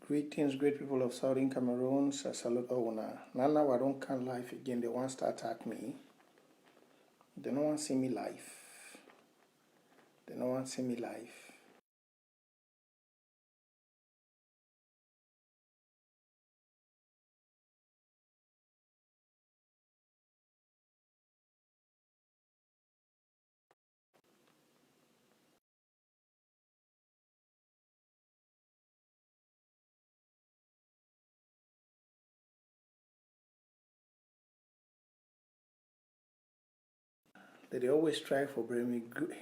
Greetings, great people of Southern Cameroon. I salute all now. Now I don't can life again. They want to attack me. They don't want to see me live. They don't want to see me live. They always try for bring me good.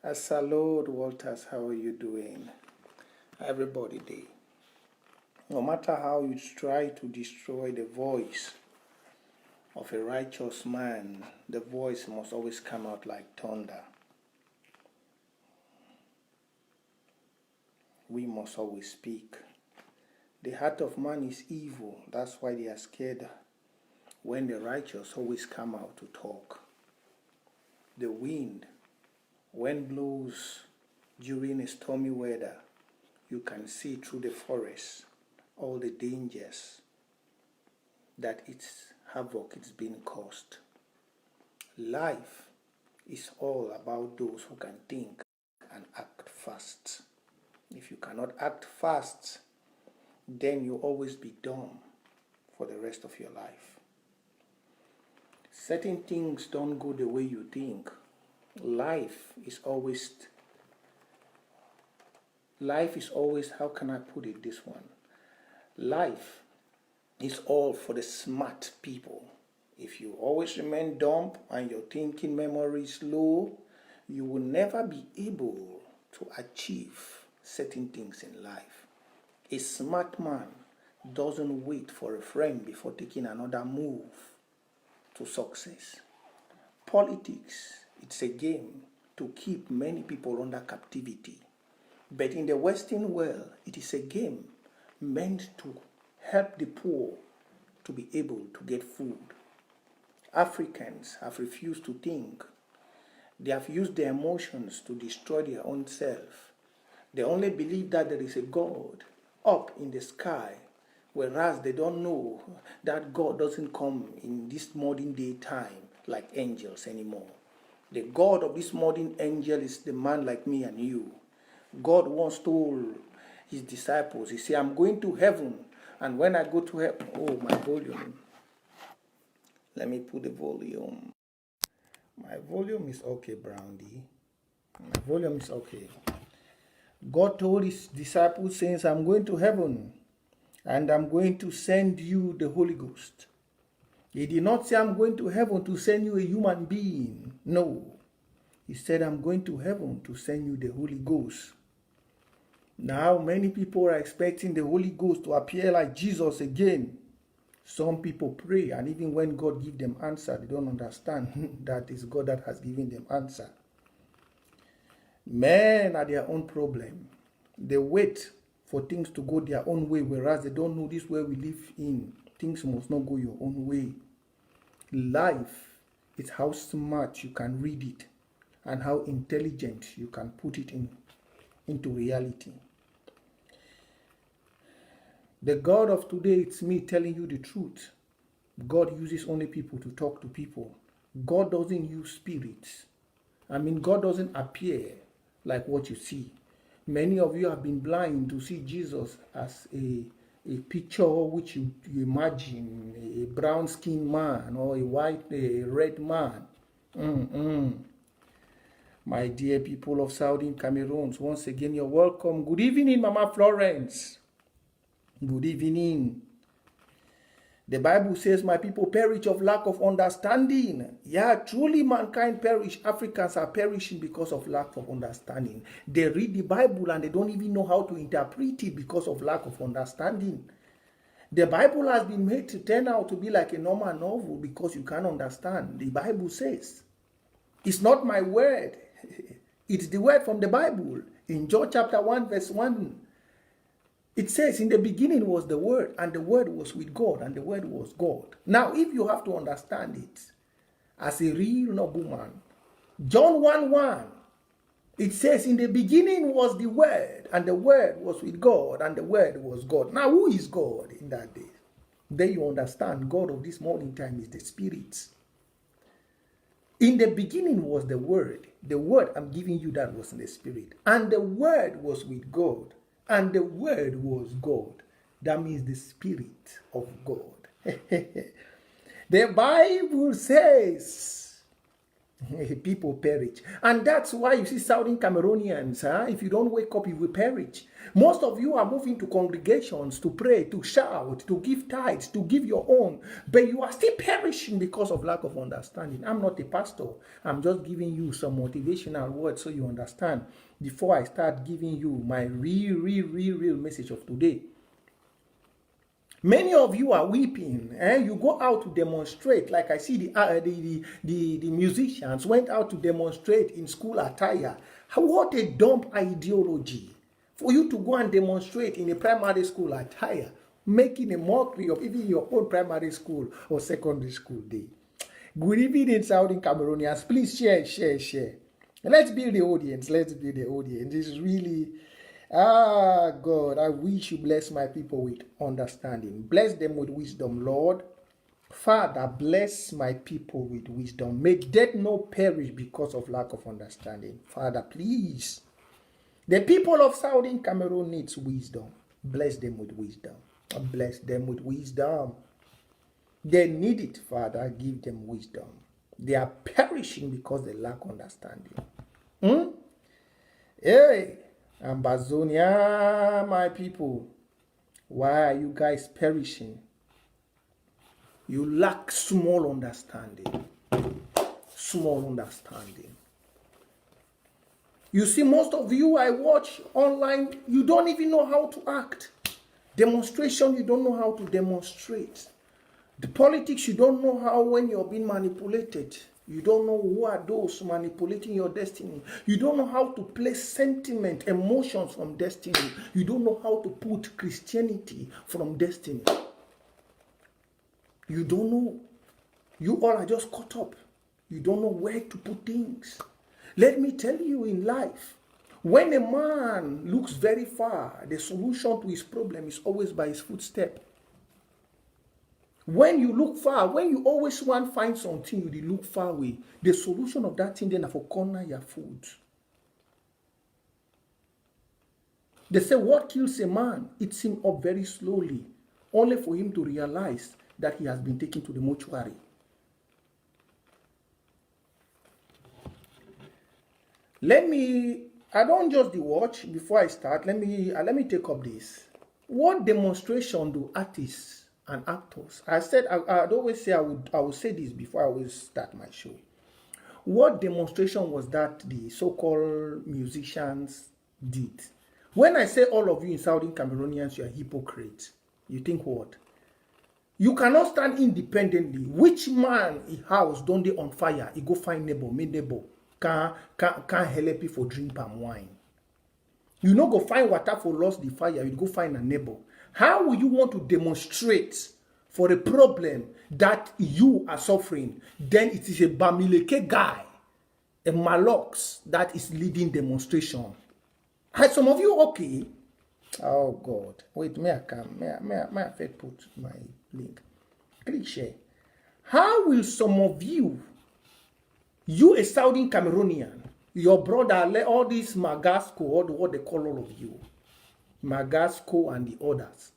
I salute Walters. How are you doing? Everybody day. No matter how you try to destroy the voice of a righteous man, the voice must always come out like thunder. We must always speak. The heart of man is evil. That's why they are scared when the righteous always come out to talk. The wind, when blows during a stormy weather, you can see through the forest all the dangers that its havoc is being caused. Life is all about those who can think and act fast. If you cannot act fast, then you'll always be dumb for the rest of your life. Certain things don't go the way you think. Life is always, how can I put it this one? Life is all for the smart people. If you always remain dumb and your thinking memory is low, you will never be able to achieve certain things in life. A smart man doesn't wait for a friend before taking another move to success. Politics, it's a game to keep many people under captivity. But in the Western world, it is a game meant to help the poor to be able to get food. Africans have refused to think. They have used their emotions to destroy their own self. They only believe that there is a God up in the sky, whereas they don't know that God doesn't come in this modern day time like angels anymore. The God of this modern angel is the man like me and you. God once told his disciples, he said, I'm going to heaven, and when I go to heaven, oh, my volume. Let me put the volume. My volume is okay, Brownie. My volume is okay. God told his disciples, saying, I'm going to heaven, and I'm going to send you the Holy Ghost. He did not say, I'm going to heaven to send you a human being. No. He said, I'm going to heaven to send you the Holy Ghost. Now, many people are expecting the Holy Ghost to appear like Jesus again. Some people pray, and even when God gives them answer, they don't understand that it's God that has given them answer. Men are their own problem. They wait for things to go their own way, whereas they don't know this way we live in. Things must not go your own way. Life is how smart you can read it and how intelligent you can put it into reality. The God of today, it's me telling you the truth. God uses only people to talk to people. God doesn't use spirits. God doesn't appear like what you see. Many of you have been blind to see Jesus as a picture which you imagine, a brown-skinned man or a red man. My dear people of Southern Cameroon, once again, you're welcome. Good evening, Mama Florence. Good evening. The Bible says, my people perish of lack of understanding. Yeah, truly mankind perish. Africans are perishing because of lack of understanding. They read the Bible and they don't even know how to interpret it because of lack of understanding. The Bible has been made to turn out to be like a normal novel because you can't understand. The Bible says, it's not my word. It's the word from the Bible. In John chapter 1 verse 1, it says, in the beginning was the Word, and the Word was with God, and the Word was God. Now, if you have to understand it as a real noble man, John 1:1, It says, in the beginning was the Word, and the Word was with God, and the Word was God. Now, who is God in that day? Then you understand God of this morning time is the Spirit. In the beginning was the Word. The Word I'm giving you that was in the Spirit. And the Word was with God, and the Word was God. That means the Spirit of God. The Bible says, people perish. And that's why you see Southern Cameroonians, if you don't wake up, you will perish. Most of you are moving to congregations to pray, to shout, to give tithes, to give your own. But you are still perishing because of lack of understanding. I'm not a pastor. I'm just giving you some motivational words so you understand before I start giving you my real message of today. Many of you are weeping. You go out to demonstrate, like I see the musicians went out to demonstrate in school attire. What a dumb ideology for you to go and demonstrate in a primary school attire, making a mockery of even your own primary school or secondary school day. Good evening, Southern Cameroonians. Please share. Let's build the audience. It's really... God, I wish you bless my people with understanding. Bless them with wisdom, Lord. Father, bless my people with wisdom. Make death no perish because of lack of understanding. Father, please. The people of Southern Cameroon needs wisdom. Bless them with wisdom. Bless them with wisdom. They need it, Father. Give them wisdom. They are perishing because they lack understanding. Hey. Ambazonia, my people, why are you guys perishing? You lack small understanding. You see, most of you I watch online, you don't even know how to act. Demonstration, you don't know how to demonstrate. The politics, you don't know how when you're being manipulated. You don't know who are those manipulating your destiny. You don't know how to place sentiment, emotions from destiny. You don't know how to put Christianity from destiny. You don't know. You all are just caught up. You don't know where to put things. Let me tell you, in life, when a man looks very far, the solution to his problem is always by his footstep. When you look far, when you always want to find something, you look far away. The solution of that thing then for corner your food. They say what kills a man eats him up very slowly, only for him to realize that he has been taken to the mortuary. I don't just watch before I start. Let me take up this. What demonstration do artists and actors? I'd always say I would say this before I always start my show. What demonstration was that the so-called musicians did? When I say all of you in Southern Cameroonians, you are hypocrites. You think what? You cannot stand independently. Which man in house don't they on fire? He go find neighbor, make neighbor can't help you for drink palm wine. You no go find water for lost the fire. You go find a neighbor. How will you want to demonstrate for a problem that you are suffering? Then it is a Bamileke guy, a Malox, that is leading demonstration. Are some of you okay? Oh God! Wait, may I put my link? Click share. How will some of you a Southern Cameroonian, your brother, all these Magasco, what they call all of you, Magasco and the others.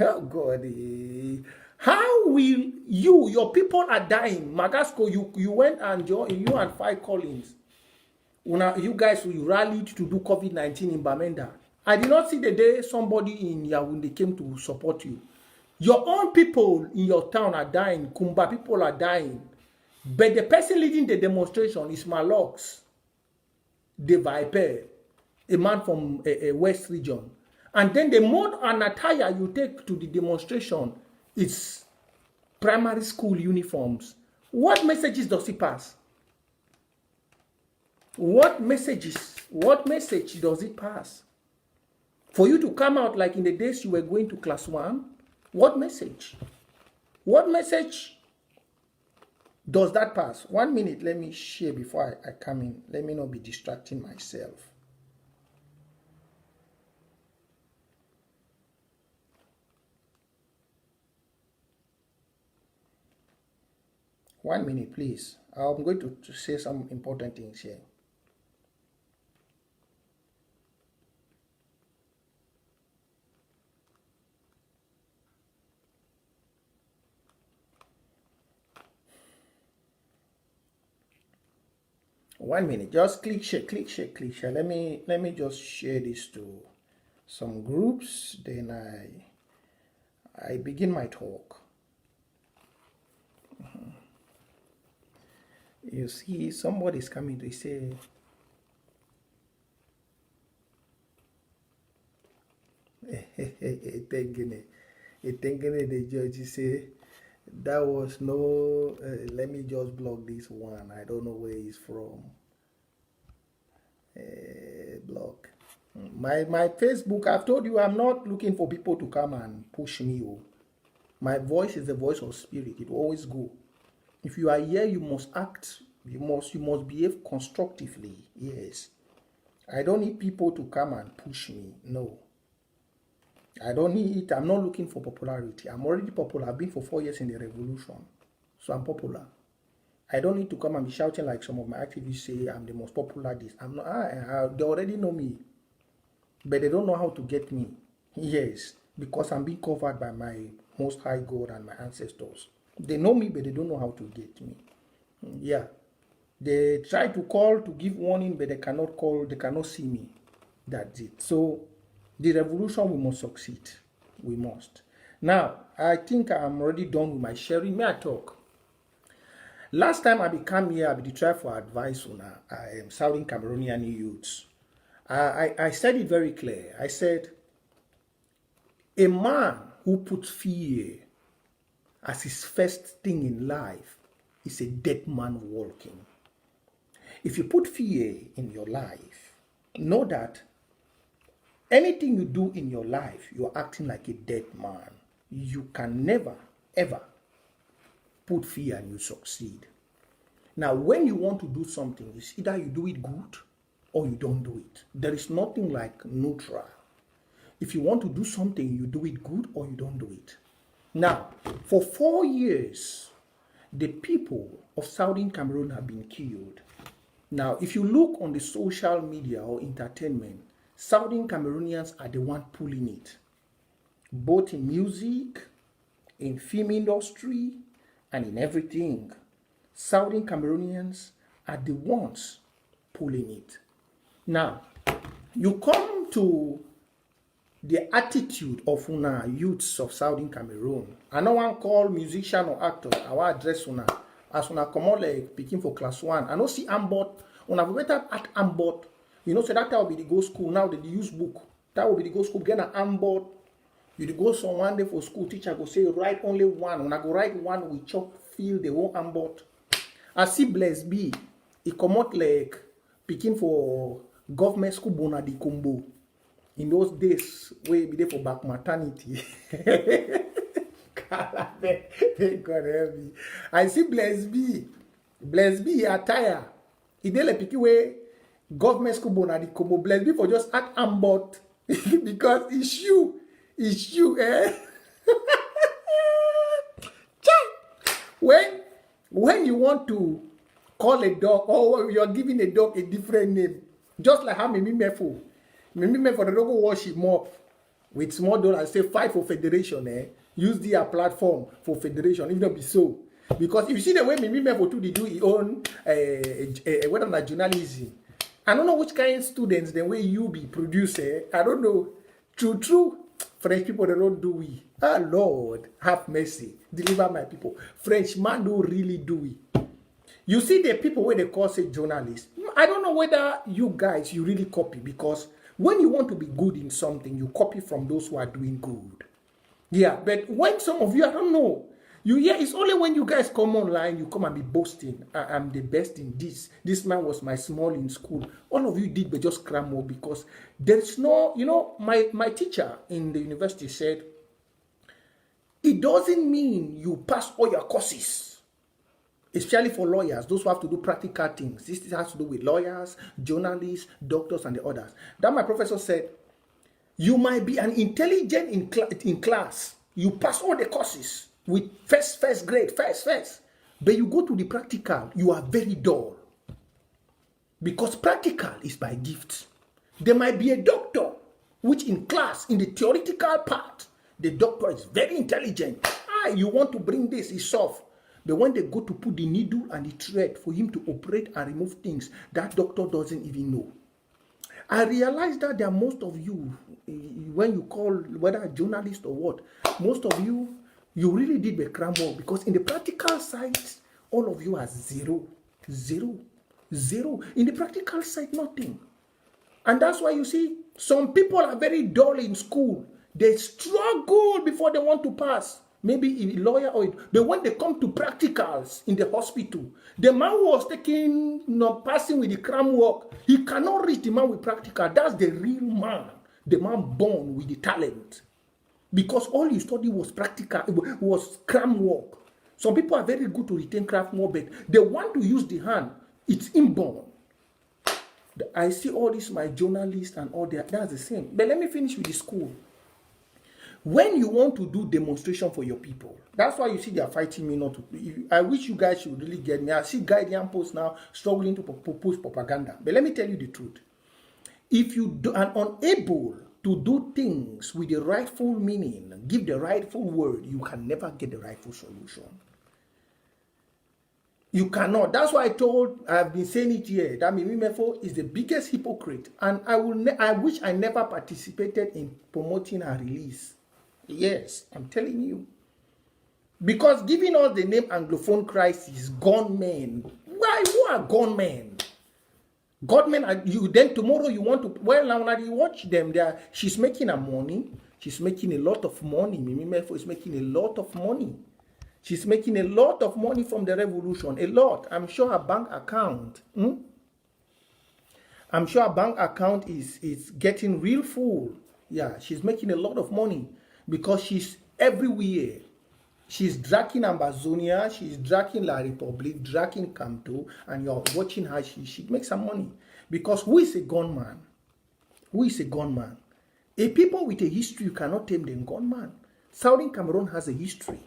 Oh God, how will your people are dying? Magasco, you went and you and Five Collins, you guys will rallied to do COVID-19 in Bamenda. I did not see the day somebody in Yaoundé came to support you. Your own people in your town are dying. Kumba people are dying. But the person leading the demonstration is Malox, the Viper, a man from a West region. And then the mode and attire you take to the demonstration is primary school uniforms. What messages does it pass? What message does it pass? For you to come out like in the days you were going to class 1, what message? What message? Does that pass? 1 minute, let me share before I come in. Let me not be distracting myself. One minute, please. I'm going to say some important things here. One minute, just click share, click share, click share. Let me just share this to some groups. Then I begin my talk. You see, somebody's coming to say, thinking the judge say that was no. Let me just block this one. I don't know where he's from. Block. My Facebook. I've told you I'm not looking for people to come and push me. Oh. My voice is the voice of spirit. It will always go. If you are here, you must act. You must behave constructively. Yes. I don't need people to come and push me. No. I don't need it. I'm not looking for popularity. I'm already popular. I've been for 4 years in the revolution. So I'm popular. I don't need to come and be shouting like some of my activists say I'm the most popular this. I'm not. They already know me. But they don't know how to get me. Yes. Because I'm being covered by my most high God and my ancestors. They know me, but they don't know how to get me. Yeah. They try to call to give warning, but they cannot call. They cannot see me. That's it. So the revolution, we must succeed. We must. Now, I think I'm already done with my sharing. May I talk? Last time I became here, I be try for advice on Southern Cameroonian youths. I said it very clear. I said, a man who puts fear as his first thing in life is a dead man walking. If you put fear in your life, know that anything you do in your life, you're acting like a dead man. You can never, ever put fear and you succeed. Now, when you want to do something, it's either you do it good or you don't do it. There is nothing like neutral. If you want to do something, you do it good or you don't do it. Now, for 4 years, the people of Southern Cameroon have been killed. Now, if you look on the social media or entertainment, Southern Cameroonians are the one pulling it. Both in music, in film industry, and in everything. Southern Cameroonians are the ones pulling it. Now, you come to the attitude of una youths of Southern Cameroon. I no one call musician or actor. I want address una. As una come out like picking for class 1. I no see Ambot. Una better at Ambot. You know, so that will be the go school. Now they use book. That will be the go school. Get an Ambot. You go some one day for school. Teacher go say write only one. When I go write one, we chop feel the whole Ambot. I see Bless B. He come out like picking for government school Bonadi Combo. In those days, we be there for back maternity. God help me. I see Bless B. Bless B attire. He dey like picking way government school Bonadi Combo. Bless B for just at Ambot because it's you, eh? When you want to call a dog or you're giving a dog a different name, just like how Mimi Mefo the dog wash him up with small dollar and say fight for federation, eh? Use their platform for federation, if not be so. Because if you see the way Mimi Mefo do his own whether not journalism, I don't know which kind of students the way you be producer. I don't know. True. French people, they don't do we. Ah, Lord, have mercy. Deliver my people. French man don't really do we. You see the people where they call say journalists. I don't know whether you guys, you really copy. Because when you want to be good in something, you copy from those who are doing good. Yeah, but when some of you, I don't know. It's only when you guys come online, you come and be boasting. I'm the best in this. This man was my small in school. All of you did, but just cram more because there's no, my teacher in the university said, it doesn't mean you pass all your courses. especially for lawyers, those who have to do practical things. This has to do with lawyers, journalists, doctors, and the others. That my professor said, you might be an intelligent in class. You pass all the courses with first grade, first. But you go to the practical, you are very dull. Because practical is by gift. There might be a doctor, which in class, in the theoretical part, the doctor is very intelligent. You want to bring this, it's soft. But when they go to put the needle and the thread for him to operate and remove things, that doctor doesn't even know. I realize that there are most of you, when you call, whether a journalist or what, most of you, you really did the cram work, because in the practical side, all of you are zero. In the practical side, nothing. And that's why you see, some people are very dull in school. They struggle before they want to pass. Maybe a lawyer but when they come to practicals in the hospital, the man who was passing with the cram work, he cannot reach the man with practical. That's the real man, the man born with the talent. Because all he studied was practical, was cram work. Some people are very good to retain craft work, but they want to use the hand. It's inborn. I see all this, my journalists and all that, that's the same. But let me finish with the school. When you want to do demonstration for your people, that's why you see they are fighting me not to. I wish you guys should really get me. I see Guardian Post now struggling to propose propaganda. But let me tell you the truth. If you are unable to do things with the rightful meaning, give the rightful word, you can never get the rightful solution. You cannot. That's why I've been saying it here, that Mimimefo is the biggest hypocrite. And I wish I never participated in promoting her release. Yes, I'm telling you. Because giving us the name Anglophone crisis, gunmen. Why? Who are gunmen? Gunmen are you. Then tomorrow you want to. Well, now that you watch them, she's making a money. She's making a lot of money. Mimimefo is making a lot of money. She's making a lot of money from the revolution. A lot. I'm sure her bank account. I'm sure her bank account is getting real full. Yeah, she's making a lot of money. Because she's everywhere. She's dragging Ambazonia, she's dragging La Republic, dragging Camto, and you're watching her, she makes some money. Because who is a gunman? Who is a gunman? A people with a history, you cannot tame them gunman. Southern Cameroon has a history.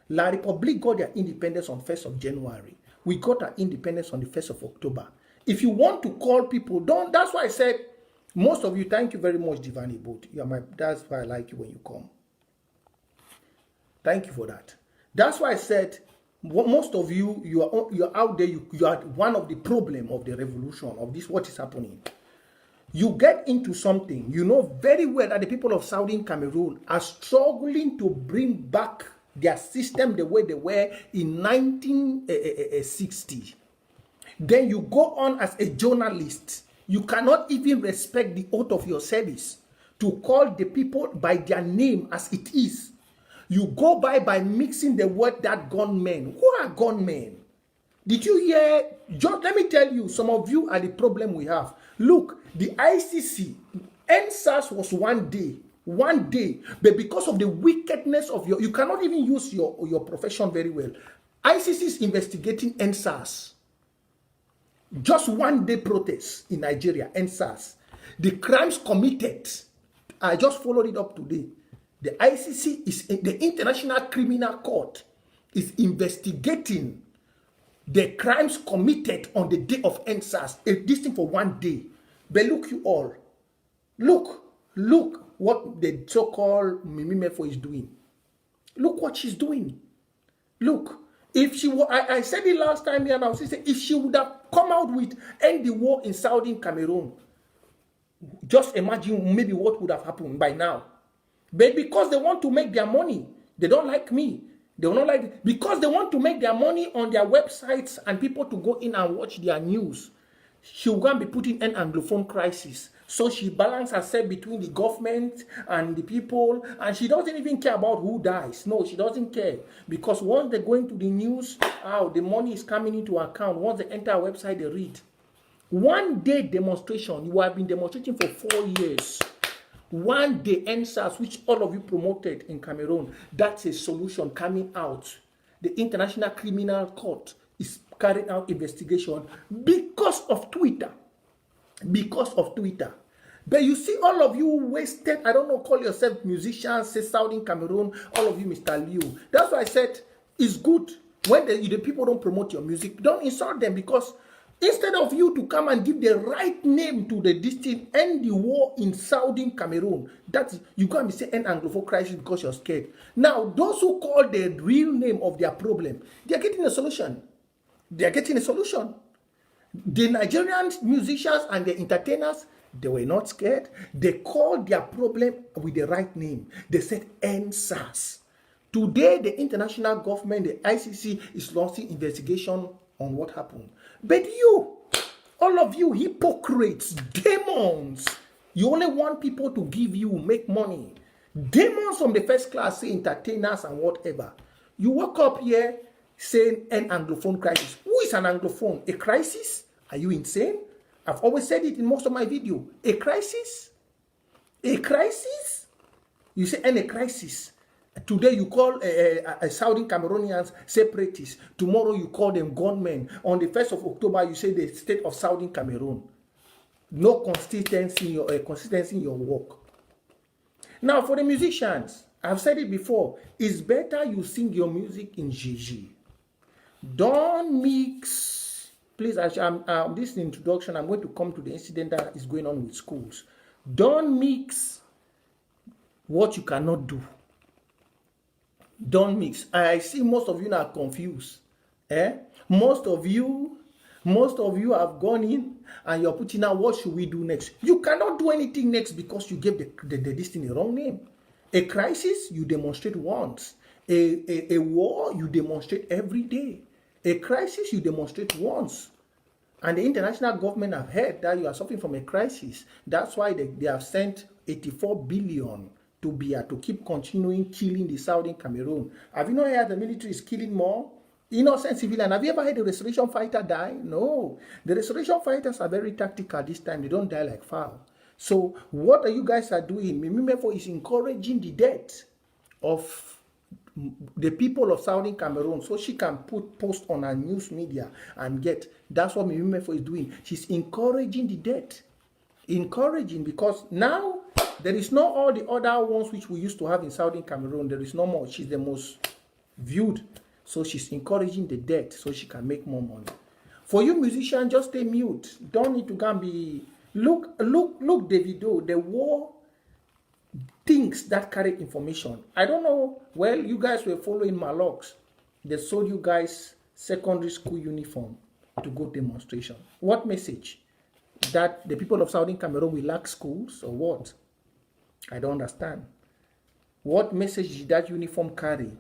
La Republic got their independence on 1st of January. We got our independence on the 1st of October. If you want to call people, that's why I said, most of you, thank you very much, Divani Boat. That's why I like you when you come. Thank you for that. That's why I said, most of you, you're out there, you are one of the problem of the revolution, of this, what is happening. You get into something, you know very well that the people of Southern Cameroon are struggling to bring back their system the way they were in 1960. Then you go on as a journalist. You cannot even respect the oath of your service to call the people by their name as it is. You go by mixing the word that gunmen. Who are gunmen? Did you hear? Just let me tell you, some of you are the problem we have. Look, the ICC, NSAS was one day, but because of the wickedness of you cannot even use your profession very well. ICC is investigating NSAS. Just one day protest in Nigeria, NSAS. The crimes committed, I just followed it up today. The ICC is the International Criminal Court is investigating the crimes committed on the day of NSAS. This thing for one day. But look, you all. Look what the so-called Mimimefo is doing. Look what she's doing. Look. If she were, I said it last time here now, if she would have come out with end the war in Southern Cameroon, just imagine maybe what would have happened by now. But because they want to make their money, they don't like me. They will not like it. Because they want to make their money on their websites and people to go in and watch their news. She will go and be putting an Anglophone crisis. So she balances herself between the government and the people, and she doesn't even care about who dies. No, she doesn't care. Because once they go into the news, the money is coming into account. Once they enter our website, they read. One day demonstration, you have been demonstrating for 4 years. One day NSAS, which all of you promoted in Cameroon, that's a solution coming out. The International Criminal Court is carrying out investigation because of Twitter. Because of Twitter. But you see, all of you wasted, I don't know, call yourself musicians, say Saudi Cameroon, all of you, Mr. Liu. That's why I said it's good when the people don't promote your music. Don't insult them, because instead of you to come and give the right name to the district, end the war in Saudi Cameroon, that you can't be saying end Anglophone crisis because you're scared. Now, those who call the real name of their problem, they are getting a solution. They are getting a solution. The Nigerian musicians and the entertainers, they were not scared. They called their problem with the right name. They said NSAS. Today, the international government, the ICC, is launching investigation on what happened. But you, all of you hypocrites, demons, you only want people to give you, make money. Demons from the first class, say entertainers and whatever. You woke up here saying an Anglophone crisis. Who is an Anglophone? A crisis? Are you insane? I've always said it in most of my video. A crisis? A crisis? You say any crisis. Today you call Saudi Cameroonians separatists. Tomorrow you call them gunmen. On the 1st of October you say the state of Saudi Cameroon. No consistency in your work. Now for the musicians, I've said it before. It's better you sing your music in Gigi. Don't mix. Please, this introduction, I'm going to come to the incident that is going on with schools. Don't mix what you cannot do. Don't mix. I see most of you now confused. Most of you have gone in and you're putting out what should we do next. You cannot do anything next because you gave this thing the wrong name. A crisis, you demonstrate once. A war, you demonstrate every day. A crisis, you demonstrate once. And the international government have heard that you are suffering from a crisis. That's why they have sent 84 billion to Biya to keep continuing killing the Saudi Cameroon. Have you not heard the military is killing more innocent civilians? Have you ever heard the restoration fighter die? No. The restoration fighters are very tactical this time. They don't die like fowl. So what are you guys are doing? Mimimefo is encouraging the death of the people of Saudi Cameroon, so she can post on her news media and get. That's what Mimimefo is doing. She's encouraging the death. Encouraging, because now there is not all the other ones which we used to have in Saudi Cameroon. There is no more. She's the most viewed. So she's encouraging the death so she can make more money. For you musicians, just stay mute. Don't need to go and be... Look, Davido, the war things that carry information. I don't know. Well, you guys were following Malox. They sold you guys secondary school uniform to go demonstration. What message? That the people of Southern Cameroon will lack schools or what? I don't understand. What message did that uniform carry?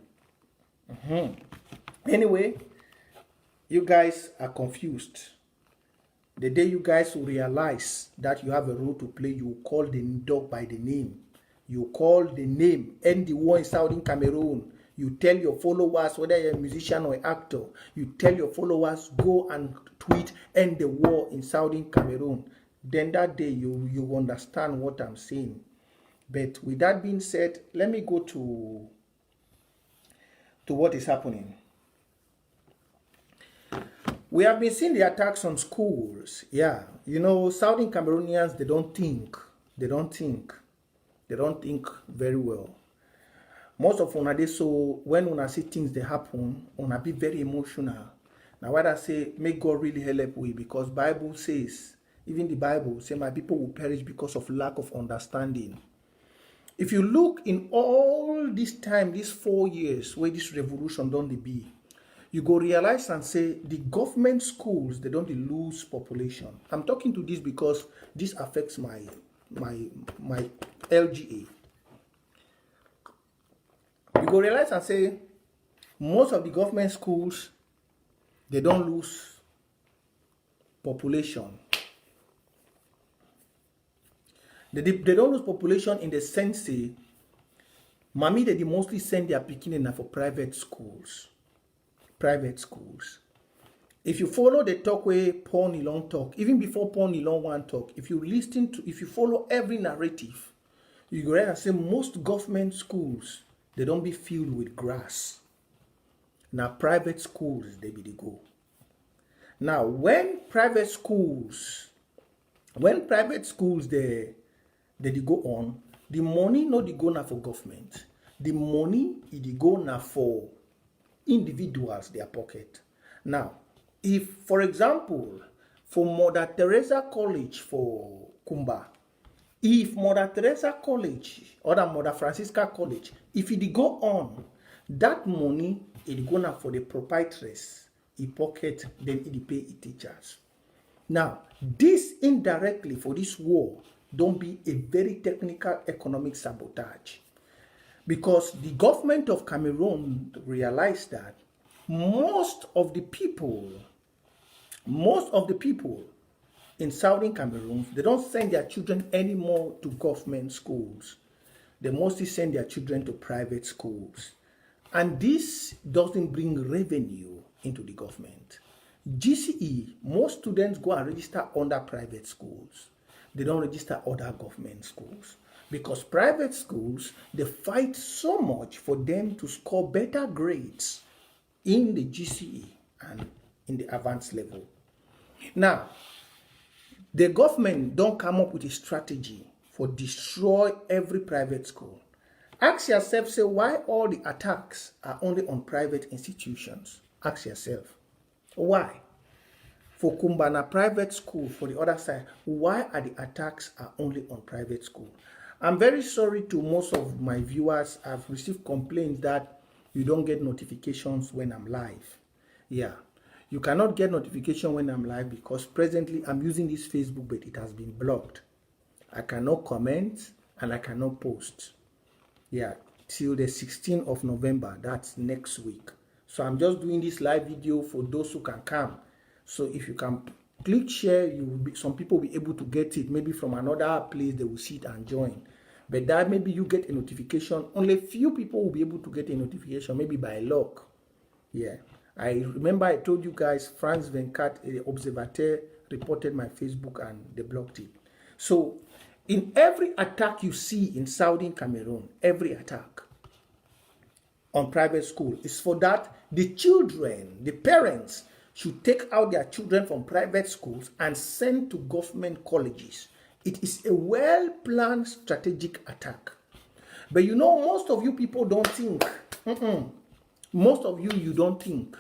Anyway, you guys are confused. The day you guys will realize that you have a role to play, you call the dog by the name. You call the name, end the war in Southern Cameroon. You tell your followers, whether you're a musician or an actor, you tell your followers, go and tweet, end the war in Southern Cameroon. Then that day you understand what I'm saying. But with that being said, let me go to what is happening. We have been seeing the attacks on schools. Yeah, you know, Southern Cameroonians, they don't think. They don't think very well. Most of una so when una see things they happen, una be very emotional. Now what I say, may God really help we, because Bible says, even the Bible say, my people will perish because of lack of understanding. If you look in all this time, these 4 years where this revolution don't be, you go realize and say the government schools, they don't lose population. I'm talking to this because this affects my LGA. You go realize and say most of the government schools, they don't lose population. They don't lose population in the sense say, mommy, they mostly send their pikin for private schools. Private schools. If you follow the talk where Paul Nilon talk, even before Paul Nilon one talk, if you follow every narrative, you go ahead and say most government schools, they don't be filled with grass. Now private schools, they be the go. Now, when private schools they go on, the money no dey go na for government. The money e dey go na for individuals their pocket. Now, if for example, for Mother Teresa College for Kumba, if Mother Teresa College or the Mother Francisca College, if it go on, that money it go na for the proprietress, e pocket, then it pay it teachers. Now, this indirectly for this war don't be a very technical economic sabotage, because the government of Cameroon realized that most of the people in southern Cameroon, they don't send their children anymore to government schools. They mostly send their children to private schools. And this doesn't bring revenue into the government. GCE, most students go and register under private schools. They don't register other government schools. Because private schools, they fight so much for them to score better grades in the GCE and in the advanced level. Now, the government don't come up with a strategy for destroy every private school. Ask yourself, say, why all the attacks are only on private institutions? Ask yourself, why? For Kumbana private school, for the other side, why are the attacks are only on private school? I'm very sorry to most of my viewers. I've received complaints that you don't get notifications when I'm live. Yeah, you cannot get notification when I'm live because presently I'm using this Facebook, but it has been blocked. I cannot comment and I cannot post. Yeah, till the 16th of November, that's next week. So I'm just doing this live video for those who can come. So if you can click share, some people will be able to get it. Maybe from another place, they will see it and join. But that maybe you get a notification. Only few people will be able to get a notification, maybe by luck. Yeah. I remember I told you guys, France 24, Observateur, reported my Facebook and they blocked it. So in every attack you see in southern Cameroon, every attack on private school is for that the children, the parents, should take out their children from private schools and send to government colleges. It is a well-planned strategic attack. But you know, most of you people don't think. Most of you don't think.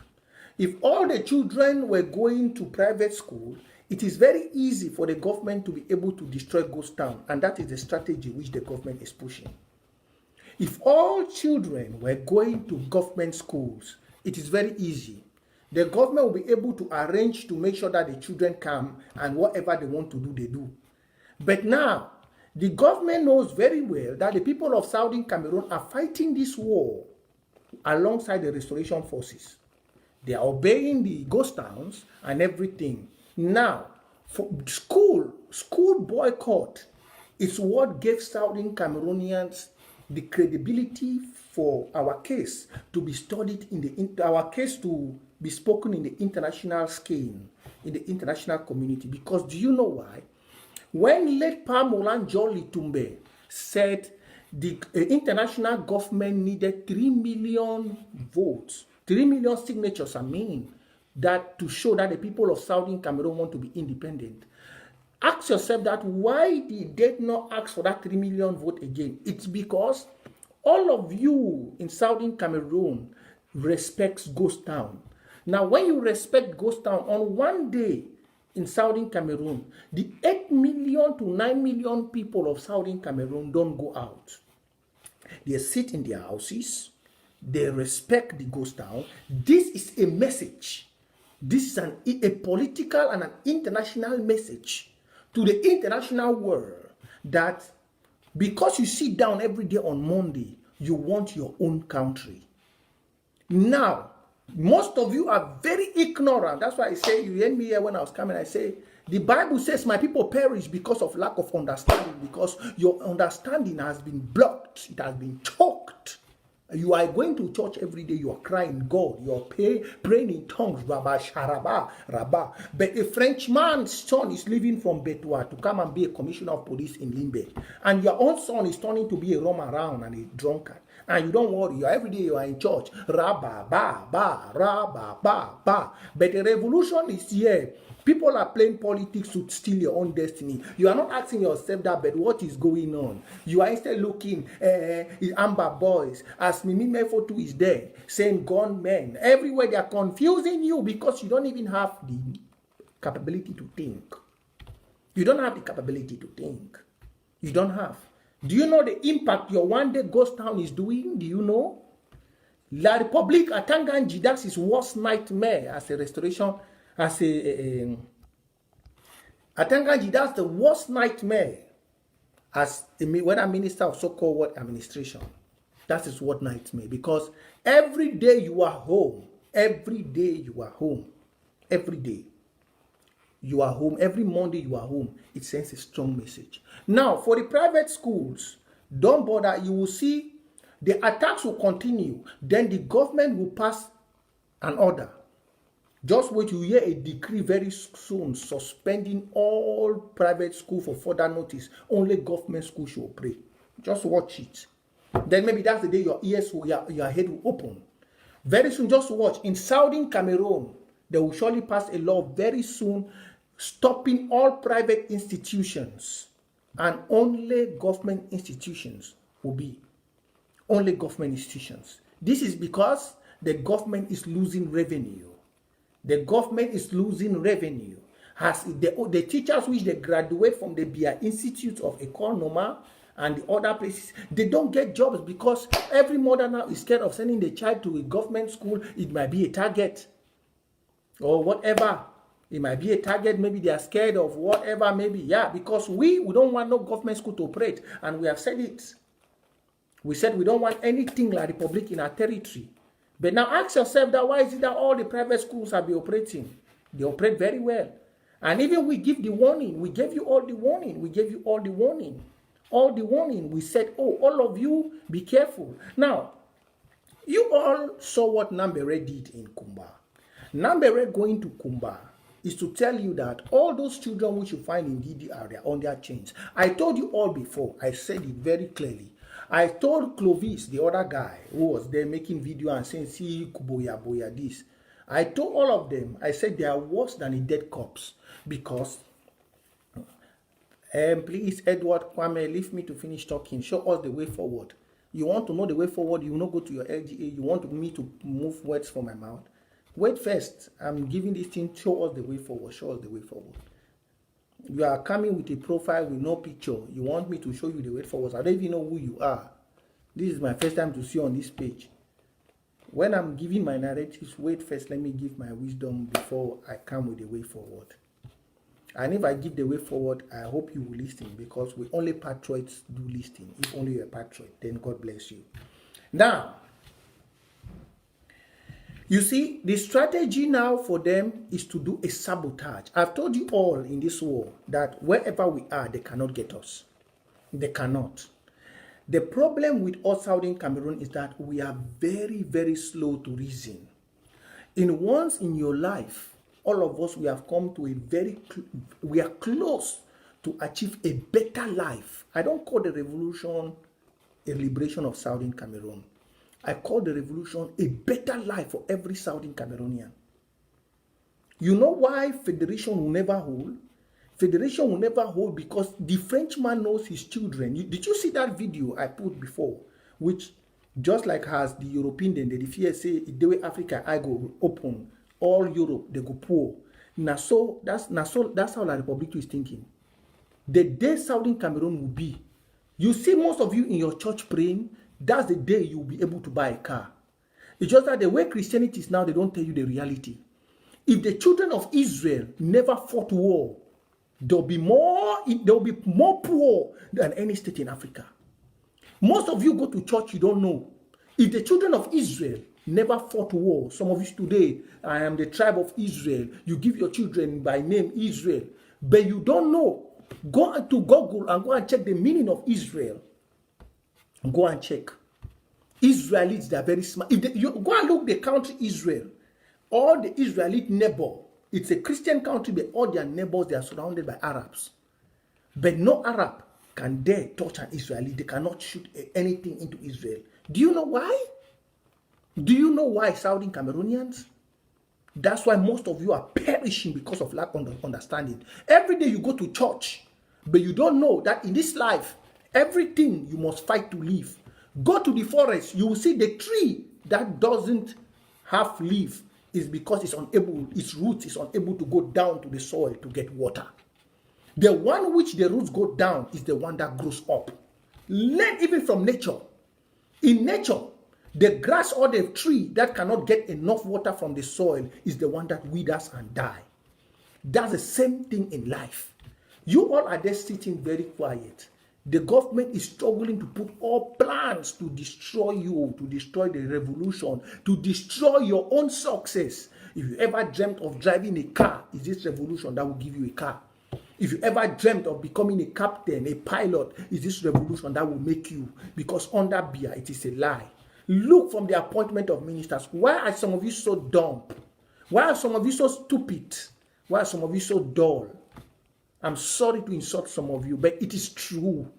If all the children were going to private school, it is very easy for the government to be able to destroy ghost town. And that is the strategy which the government is pushing. If all children were going to government schools, it is very easy. The government will be able to arrange to make sure that the children come and whatever they want to do, they do. But now, the government knows very well that the people of southern Cameroon are fighting this war alongside the restoration forces. They are obeying the ghost towns and everything. Now, for school boycott is what gave southern Cameroonians the credibility for our case to be studied our case to be spoken in the international scale, in the international community. Because do you know why? When late Pamolan Jolly Tumbe said the international government needed 3 million votes, 3 million signatures, that to show that the people of southern Cameroon want to be independent. Ask yourself that why did they not ask for that 3 million vote again? It's because all of you in southern Cameroon respects ghost town. Now, when you respect ghost town, on one day in southern Cameroon, the 8 million to 9 million people of southern Cameroon don't go out. They sit in their houses. They respect the ghost town. This is a message. This is a political and an international message to the international world that because you sit down every day on Monday, you want your own country. Now, most of you are very ignorant. That's why I say, you heard me here when I was coming, I say, the Bible says my people perish because of lack of understanding, because your understanding has been blocked. It has been choked. You are going to church every day, you are crying God, you are praying in tongues, Rabba, Sharaba, Rabba. But a Frenchman's son is leaving from Betois to come and be a commissioner of police in Limbe. And your own son is turning to be a roam around and a drunkard. And you don't worry, every day you are in church, Rabba, ba, ba, Rabba, ba, ba. But the revolution is here. People are playing politics to steal your own destiny. You are not asking yourself that, but what is going on? You are instead looking, Amber Boys, as Mimi Mefotu is there, saying gunmen. Everywhere they are confusing you because you don't even have the capability to think. You don't have the capability to think. You don't have. Do you know the impact your one day ghost town is doing? Do you know? La République Atanga Nji, that's his worst nightmare as a restoration. As Atanga Nji, that's the worst nightmare as when a minister of so-called what administration. That is what nightmare, because every day you are home, every day you are home, every day you are home, every Monday you are home. It sends a strong message. Now, for the private schools, don't bother. You will see the attacks will continue. Then the government will pass an order. Just wait, you hear a decree very soon suspending all private school for further notice. Only government school should operate. Just watch it. Then maybe that's the day your ears will, your head will open. Very soon, just watch. In Southern Cameroon, they will surely pass a law very soon stopping all private institutions, and only government institutions will be. Only government institutions. This is because the government is losing revenue. The government is losing revenue. Has the teachers which they graduate from the BIA Institute of Ecole Normale and the other places, they don't get jobs because every mother now is scared of sending the child to a government school. It might be a target or whatever. It might be a target. Maybe they are scared of whatever. Maybe, yeah, because we don't want no government school to operate, and we have said it. We said we don't want anything like Republic in our territory. But now ask yourself that why is it that all the private schools have been operating? They operate very well. And even we give the warning. We gave you all the warning. We gave you all the warning. All the warning. We said, oh, all of you, be careful. Now, you all saw what Nambere did in Kumba. Nambere going to Kumba is to tell you that all those children which you find in DDR, they are on their chains. I told you all before. I said it very clearly. I told Clovis, the other guy who was there making video and saying, see, Kuboya, Boya, this. I told all of them, I said they are worse than a dead corpse because, please, Edward Kwame, leave me to finish talking. Show us the way forward. You want to know the way forward, you will not go to your LGA. You want me to move words from my mouth. Wait first. I'm giving this thing, show us the way forward. Show us the way forward. You are coming with a profile with no picture. You want me to show you the way forward. I don't even know who you are. This is my first time to see on this page. When I'm giving my narratives, wait first, let me give my wisdom before I come with the way forward. And if I give the way forward, I hope you will listen, because we only patriots do listen. If only you're a patriot, then God bless you. Now, you see, the strategy now for them is to do a sabotage. I've told you all in this war that wherever we are, they cannot get us. They cannot. The problem with us Southern Cameroon is that we are very, very slow to reason. Once in your life, all of us, we have come to we are close to achieve a better life. I don't call the revolution a liberation of Southern Cameroon. I call the revolution a better life for every Southern Cameroonian. You know why federation will never hold? Federation will never hold because the Frenchman knows his children. Did you see that video I put before? Which, just like has the European, then the fear say, the way Africa, I go open, all Europe, they go poor. That's how La Republic is thinking. The day Southern Cameroon will be, you see most of you in your church praying, that's the day you'll be able to buy a car. It's just that the way Christianity is now, they don't tell you the reality. If the children of Israel never fought war, they'll be more poor than any state in Africa. Most of you go to church, you don't know. If the children of Israel never fought war, some of you today, I am the tribe of Israel. You give your children by name Israel, but you don't know. Go to Google and go and check the meaning of Israel. Go and check. Israelites, they are very smart. If you go and look the country Israel, all the Israelite neighbor, it's a Christian country, but all their neighbors, they are surrounded by Arabs. But no Arab can dare touch an Israeli. They cannot shoot anything into Israel. Do you know why? Do you know why, Saudi Cameroonians? That's why most of you are perishing because of lack of understanding. Every day you go to church, but you don't know that in this life, everything you must fight to live. Go to the forest, you will see the tree that doesn't have leaf is because it's unable, its roots is unable to go down to the soil to get water. The one which the roots go down is the one that grows up. Learn even from nature. In nature, the grass or the tree that cannot get enough water from the soil is the one that withers and die. That's the same thing in life. You all are there sitting very quiet. The government is struggling to put all plans to destroy you, to destroy the revolution, to destroy your own success. If you ever dreamt of driving a car, it's this revolution that will give you a car. If you ever dreamt of becoming a captain, a pilot, it's this revolution that will make you. Because under beer, it is a lie. Look from the appointment of ministers. Why are some of you so dumb? Why are some of you so stupid? Why are some of you so dull? I'm sorry to insult some of you, but it is true.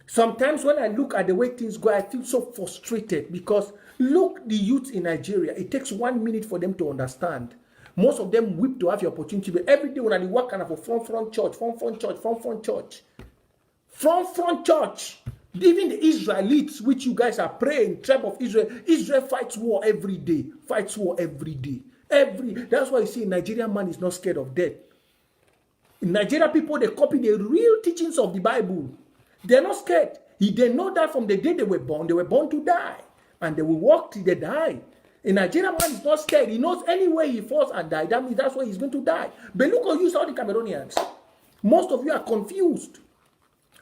Sometimes when I look at the way things go, I feel so frustrated because look, the youth in Nigeria, it takes 1 minute for them to understand. Most of them weep to have the opportunity, but every day when I work kind of a front church. Even the Israelites, which you guys are praying, tribe of Israel, Israel fights war every day. That's why you see a Nigerian man is not scared of death. In Nigeria, people, they copy the real teachings of the Bible. They're not scared. They know that from the day they were born to die. And they will walk till they die. A Nigerian man is not scared. He knows anywhere he falls and dies, that means that's where he's going to die. But look at you, Saudi Cameroonians. Most of you are confused.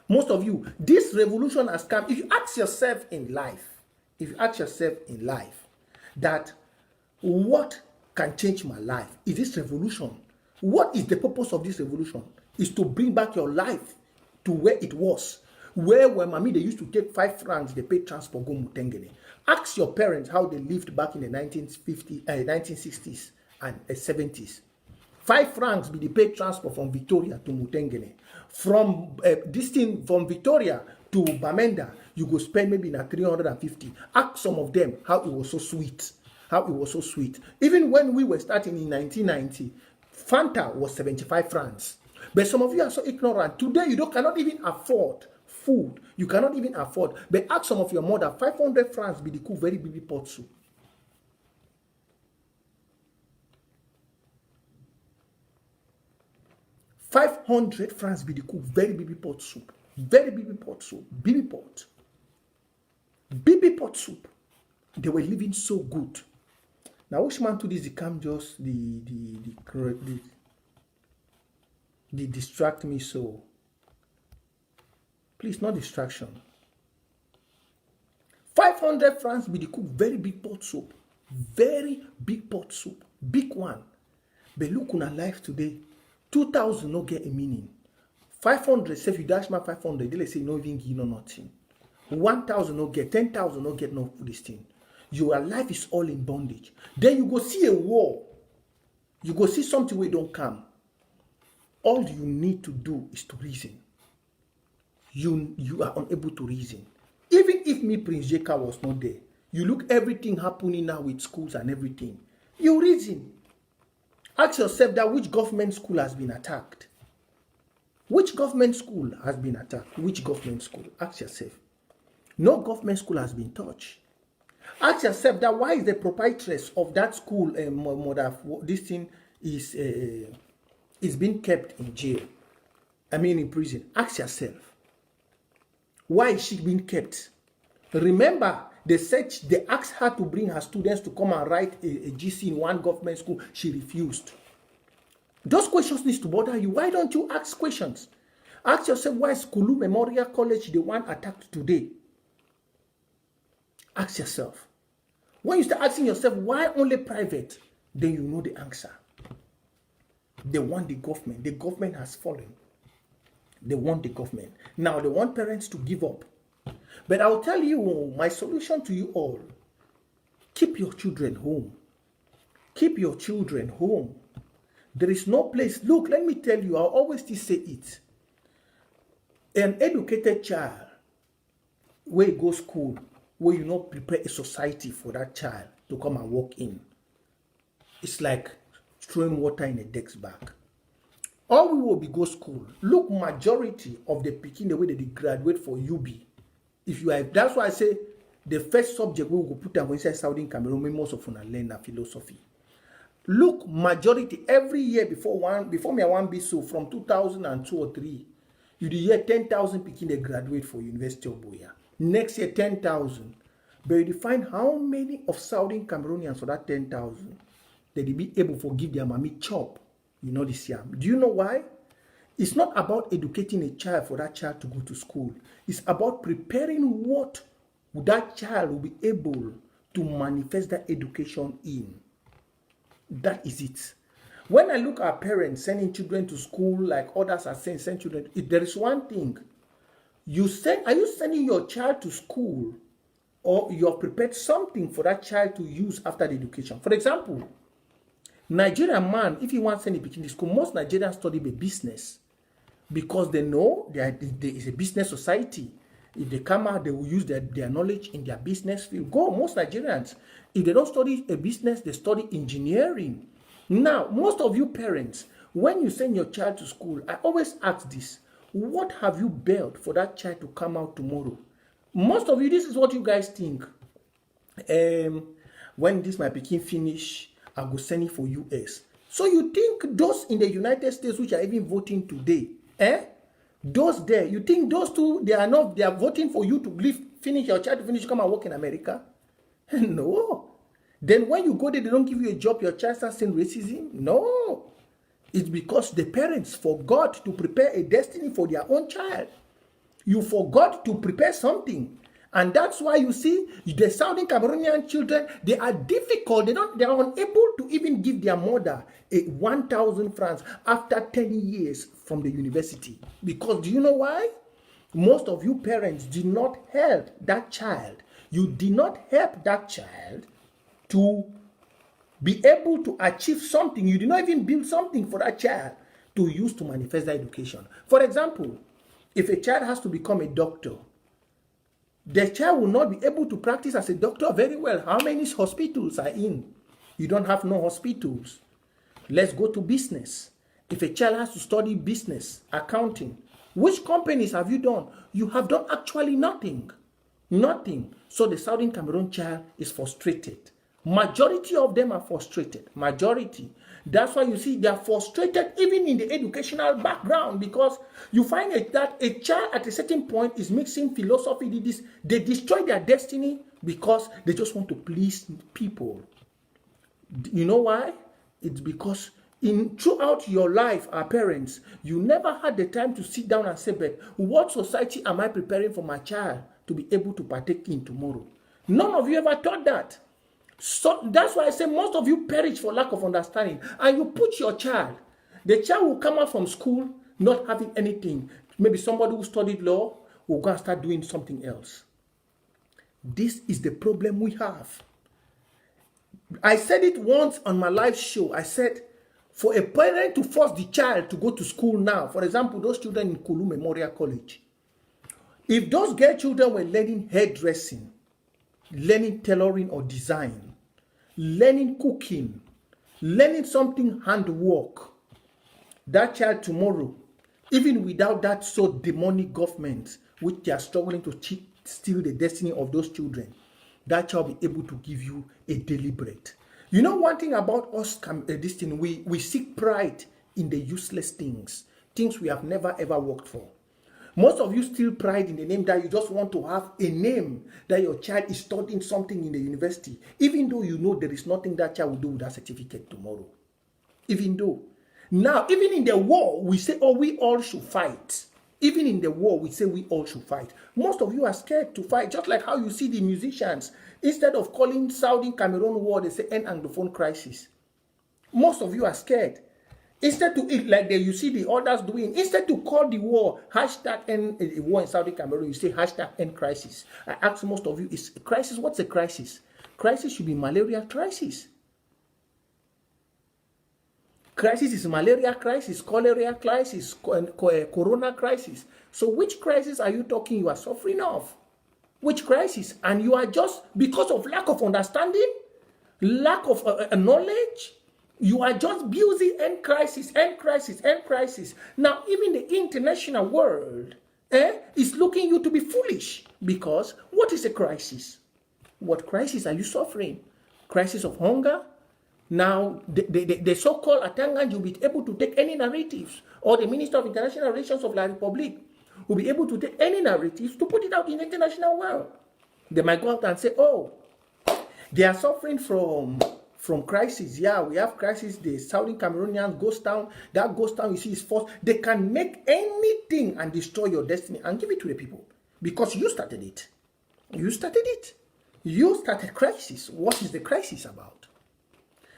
Most of you, this revolution has come. If you ask yourself in life, that what can change my life is this revolution. What is the purpose of this revolution? Is to bring back your life to where it was. Where mommy, they used to take 5 francs, they paid transport, go Mutengene. Ask your parents how they lived back in the 1960s and 70s. 5 francs be the paid transport from Victoria to Mutengene. From from Victoria to Bamenda, you go spend maybe 350. Ask some of them how it was so sweet. Even when we were starting in 1990, Fanta was 75 francs. But some of you are so ignorant. Today, you cannot even afford food. You cannot even afford. But ask some of your mother, 500 francs be the cook very baby pot soup. 500 francs be the cook very baby pot soup. Very baby pot soup. Baby pot. Baby pot soup. They were living so good. Now, which man to this become just the distract me so. Please, not distraction. 500 francs be the cook very big pot soup. Very big pot soup. Big one. But look on our life today. 2,000 no get a meaning. 500, say if you dash my 500, they say no even give no nothing. 1,000 no get, 10,000 no get no this thing. Your life is all in bondage. Then you go see a war. You go see something where don't come. All you need to do is to reason. You are unable to reason. Even if me, Prince Jeka, was not there, you look everything happening now with schools and everything. You reason. Ask yourself that which government school has been attacked. Which government school has been attacked? Which government school? Ask yourself. No government school has been touched. Ask yourself that why is the proprietress of that school, this thing is being kept in jail. In prison. Ask yourself. Why is she being kept? Remember, they asked her to bring her students to come and write a GC in one government school. She refused. Those questions need to bother you. Why don't you ask questions? Ask yourself, why is Kulu Memorial College the one attacked today? Ask yourself. When you start asking yourself, why only private? Then you know the answer. They want the government. The government has fallen. They want the government. Now they want parents to give up. But I'll tell you, my solution to you all, keep your children home. Keep your children home. There is no place. Look, let me tell you, I'll always still say it. An educated child, where you go school, where you not prepare a society for that child to come and walk in, it's like throwing water in a duck's bag. All we will be go school. Look, majority of the Peking, the way they graduate for UB. If you are, that's why I say the first subject we will put them inside Saudi Cameroon, most of them learn philosophy. Look, majority every year before me I want be so from 2002 or 3, you hear 10,000 Peking they graduate for University of Boya. Next year 10,000, but you define how many of Saudi Cameroonians for that 10,000 that they be able to give their mommy chop. You know this year. Do you know why? It's not about educating a child for that child to go to school. It's about preparing what that child will be able to manifest that education in. That is it. When I look at parents sending children to school like others are saying, send children, there is one thing. Are you sending your child to school or you have prepared something for that child to use after the education? For example, Nigerian man, if he wants to send a kid to school, most Nigerians study the business because they know there is a business society. If they come out, they will use their knowledge in their business field. Most Nigerians, if they don't study a business, they study engineering. Now, most of you parents, when you send your child to school, I always ask this, what have you built for that child to come out tomorrow? Most of you, this is what you guys think. When this my Peking finish, I go send it for US. So you think those in the United States which are even voting today, those there, you think those two, they are voting for you to finish your child to finish, come and work in America? No. Then when you go there, they don't give you a job, your child starts saying racism? No. It's because the parents forgot to prepare a destiny for their own child. You forgot to prepare something. And that's why you see the Southern Cameroonian children, they are difficult. They are unable to even give their mother 1,000 francs after 10 years from the university. Because do you know why? Most of you parents did not help that child. You did not help that child to be able to achieve something. You did not even build something for that child to use to manifest that education. For example, if a child has to become a doctor, the child will not be able to practice as a doctor very well. How many hospitals are in? You don't have no hospitals. Let's go to business. If a child has to study business, accounting, which companies have you done? You have done actually nothing. Nothing. So the Southern Cameroon child is frustrated. Majority of them are frustrated. Majority. That's why you see they are frustrated even in the educational background, because you find that a child at a certain point is mixing philosophy. They destroy their destiny because they just want to please people. You know why? It's because throughout your life, our parents, you never had the time to sit down and say, but what society am I preparing for my child to be able to partake in tomorrow? None of you ever thought that. So that's why I say most of you perish for lack of understanding. And you put your child, the child will come out from school not having anything. Maybe somebody who studied law will go and start doing something else. This is the problem we have. I said it once on my live show. I said, for a parent to force the child to go to school now, for example, those children in Kulu Memorial College, if those girl children were learning hairdressing, learning tailoring or design, learning cooking, learning something handwork, that child tomorrow, even without that so demonic government, which they are struggling to steal the destiny of those children, that child will be able to give you a daily bread. You know one thing about us, this thing, we seek pride in the useless things we have never ever worked for. Most of you still pride in the name that you just want to have a name that your child is studying something in the university, even though you know there is nothing that child will do with that certificate tomorrow. Even though. Now, even in the war, we say, oh, we all should fight. Even in the war, we say we all should fight. Most of you are scared to fight, just like how you see the musicians. Instead of calling Saudi Cameroon war, they say end Anglophone crisis. Most of you are scared. Instead to it like you see the others doing, instead to call the war hashtag end war in Saudi Cameroon, you say hashtag end crisis. I ask most of you, is crisis, what's a crisis? Crisis should be malaria crisis. Crisis is malaria crisis, cholera crisis, corona crisis. So which crisis are you talking you are suffering of? Which crisis? And you are just, because of lack of understanding, lack of knowledge, you are just busy end crisis, end crisis, end crisis. Now, even the international world is looking you to be foolish, because what is a crisis? What crisis are you suffering? Crisis of hunger? Now, the so-called Atanga Nji will be able to take any narratives, or the Minister of International Relations of La Republique will be able to take any narratives to put it out in the international world. They might go out and say, oh, they are suffering from crisis. Yeah, we have crisis. The Saudi Cameroonians ghost town. That ghost town, you see, is forced. They can make anything and destroy your destiny and give it to the people, because you started it. You started it. You started crisis. What is the crisis about?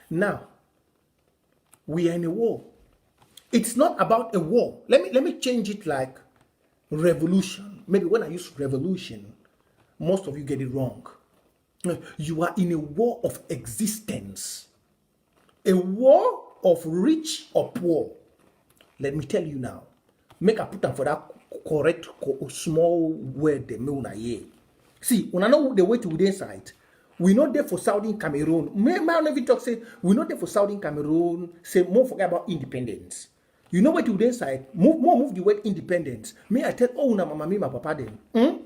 Now, we are in a war. It's not about a war. Let me change it like revolution. Maybe when I use revolution, most of you get it wrong. You are in a war of existence. A war of rich or poor. Let me tell you now. Make a put down for that correct small word they know na ye. See, when I know the way to the inside, we not there for Southern Cameroon. May never talk say we not there for Southern Cameroon. Say more forget about independence. You know what to the inside? Move the word independence. May I tell na mama me my papa then?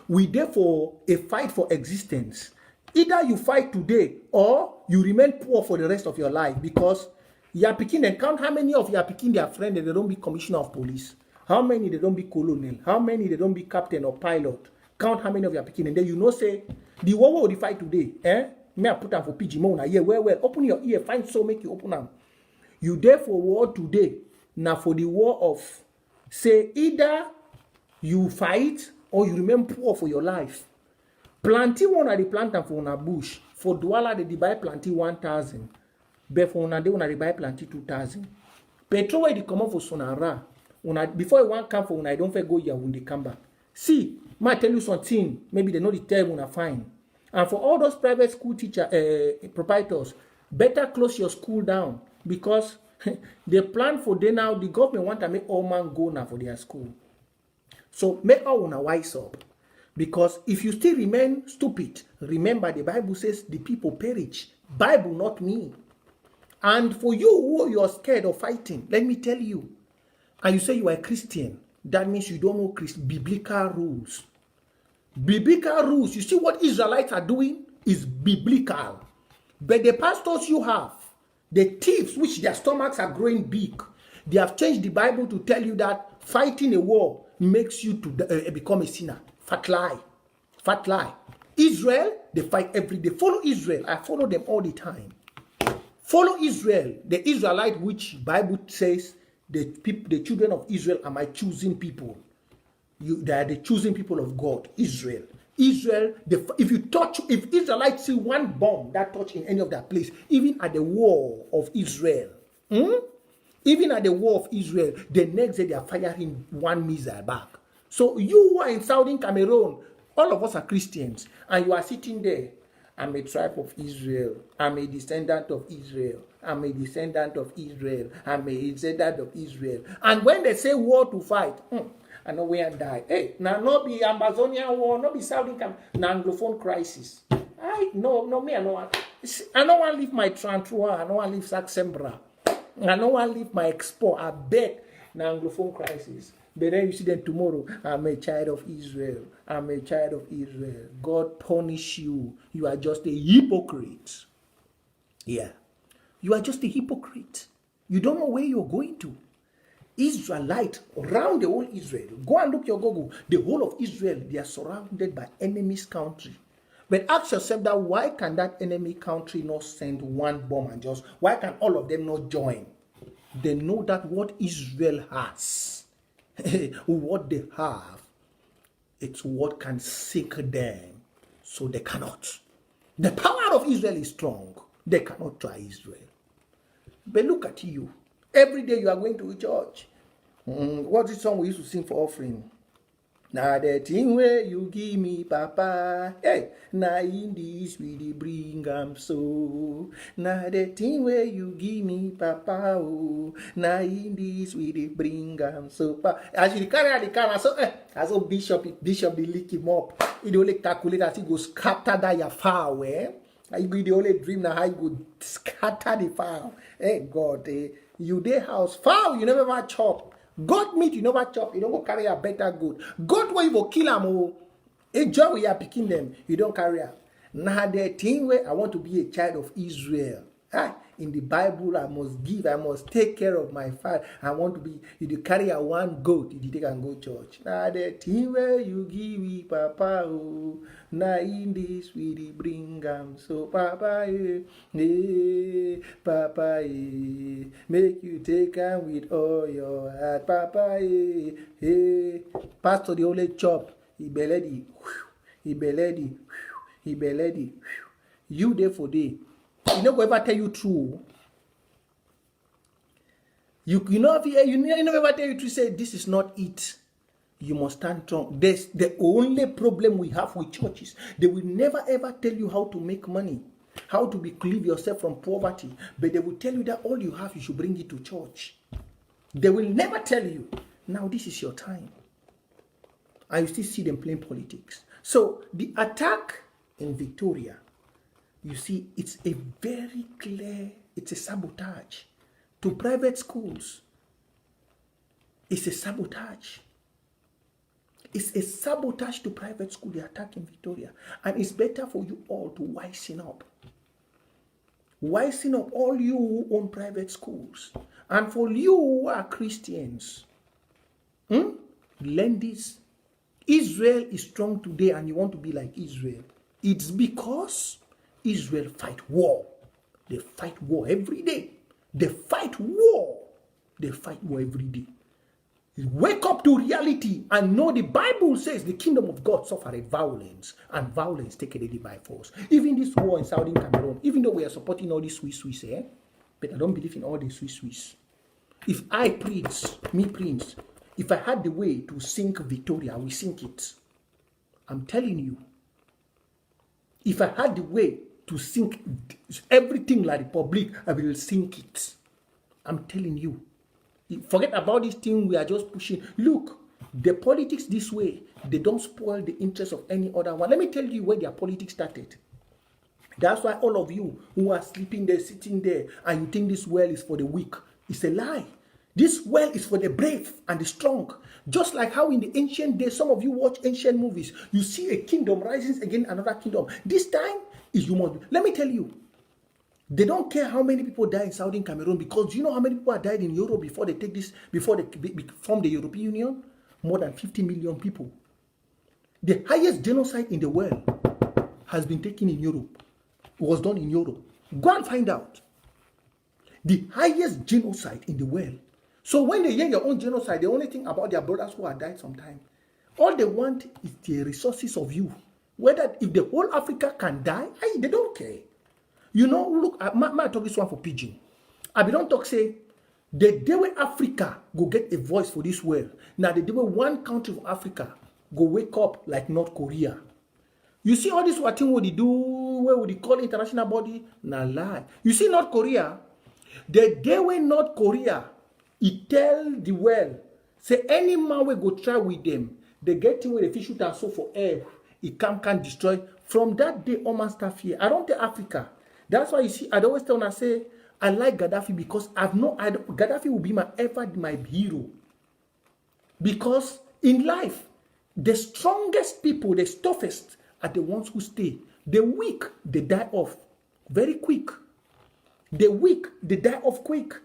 We there for a fight for existence. Either you fight today or you remain poor for the rest of your life, because you are picking and count how many of you are picking their friend and they don't be commissioner of police. How many they don't be colonel? How many they don't be captain or pilot? Count how many of you are picking, and then you know say the war will fight today. Me I put them for PG Mona. Yeah, well. Open your ear, find so make you open them. You there for war today. Now for the war of say either you fight or you remain poor for your life. Planty one at the plant for una bush. For Douala they buy planty 1,000. But for una they buy planty 2,000. Petrol where they come up for Sonara. Before one come for una, I don't go here when they come back. See, might tell you something. Maybe they know the term when I find. And for all those private school teacher proprietors, better close your school down, because they plan for them now. The government want to make all man go now for their school. So make all una wise up, because if you still remain stupid, remember the Bible says the people perish. Bible, not me. And for you who you are scared of fighting, let me tell you, and you say you are a Christian, that means you don't know biblical rules. Biblical rules. You see what Israelites are doing is biblical. But the pastors you have, the thieves which their stomachs are growing big, they have changed the Bible to tell you that fighting a war makes you to become a sinner. Fat lie. Fat lie. Israel, they fight every day. Follow Israel. I follow them all the time. Follow Israel. The Israelite which Bible says the children of Israel are my choosing people. They are the choosing people of God. Israel. If Israelites see one bomb that touch in any of that place, even at the war of Israel, even at the war of Israel, the next day they are firing one missile back. So you who are in Southern Cameroon, all of us are Christians, and you are sitting there. I'm a tribe of Israel. I'm a descendant of Israel. I'm a descendant of Israel. I'm a descendant of Israel. And when they say war to fight, I know where I die. Hey, now not be Amazonian war, not be Southern Cameroon, now Anglophone crisis. I don't want to leave my Trantua. I don't want to leave Saxembra. I don't want to leave my Expo. I beg now Anglophone crisis. But then you see them tomorrow, I'm a child of Israel. I'm a child of Israel. God punish you. You are just a hypocrite. Yeah. You are just a hypocrite. You don't know where you're going to. Israelite, around the whole Israel. Go and look your Google. The whole of Israel, they are surrounded by enemy's country. But ask yourself that why can that enemy country not send one bomb and just, why can all of them not join? They know that what Israel has, what they have, it's what can sink them. So they cannot. The power of Israel is strong. They cannot try Israel. But look at you. Every day you are going to church. What is song we used to sing for offering? Na the thing where you give me, Papa, hey, na in this we dey bring am so. Na the thing where you give me, Papa, oh, na in this we dey bring am so. As you carry out the camera, so as a bishop dey lick him up. He dey only calculate as he go scatter that your fowl, You dey only dream na how you go scatter the fowl. Hey God, you dey house fowl you never ever chop. God meat you never chop, you don't go carry a better good. God where you go kill them, a joy where you are picking them, you don't carry up. Now the thing where I want to be a child of Israel. In the Bible, I must give, I must take care of my father. I want to be, you carry a one goat, you take and go church. Now the thing where you give me, Papa, oh, now in this we bring so Papa, Papa, make you take am with all your heart, Papa, Pastor the only chop, he belly, you there for day. He never ever tell you true. You never ever tell you to say this is not it. You must stand strong. That's the only problem we have with churches. They will never ever tell you how to make money, how to relieve yourself from poverty. But they will tell you that all you have, you should bring it to church. They will never tell you, now this is your time. And you still see them playing politics. So the attack in Victoria, you see, it's a very clear, it's a sabotage to private schools. It's a sabotage. It's a sabotage to private school, the attack in Victoria. And it's better for you all to wisen up. Wisen up, all you who own private schools. And for you who are Christians, learn this. Israel is strong today and you want to be like Israel. It's because Israel fight war. They fight war every day. They fight war. They fight war every day. Wake up to reality and know the Bible says the kingdom of God suffered violence and violence taken it by force. Even this war in Southern Cameroon, even though we are supporting all these Swiss, but I don't believe in all the Swiss. If I Prince, if I had the way to sink Victoria, I will sink it. I'm telling you. If I had the way to sink everything like Republic, I will sink it. I'm telling you. Forget about this thing we are just pushing. Look, the politics this way, they don't spoil the interest of any other one. Let me tell you where their politics started. That's why all of you who are sleeping there, sitting there, and you think this well is for the weak, it's a lie. This well is for the brave and the strong. Just like how in the ancient days, some of you watch ancient movies, you see a kingdom rising against another kingdom. This time is human. Let me tell you, they don't care how many people die in Southern Cameroon, because you know how many people have died in Europe before they take this, before they form the European Union? More than 50 million people. The highest genocide in the world has been taken in Europe. It was done in Europe. Go and find out. The highest genocide in the world. So when they hear your own genocide, they only think about their brothers who have died sometime. All they want is the resources of you. Whether if the whole Africa can die, they don't care. You know, look, I talk this one for Pidgin. I don't talk say, the day when Africa go get a voice for this world, now the day when one country of Africa go wake up like North Korea. You see all this what thing what they do, where would they call international body? Nah lie. You see North Korea, the day when North Korea, it tell the world, say any man will go try with them, they get him with a fish shoot and so for air, it can destroy. From that day, all man start fear. I don't tell Africa. That's why you see, I always tell when I say, I like Gaddafi because Gaddafi will be my hero. Because in life, the strongest people, the toughest, are the ones who stay. The weak, they die off very quick. The weak, they die off quick.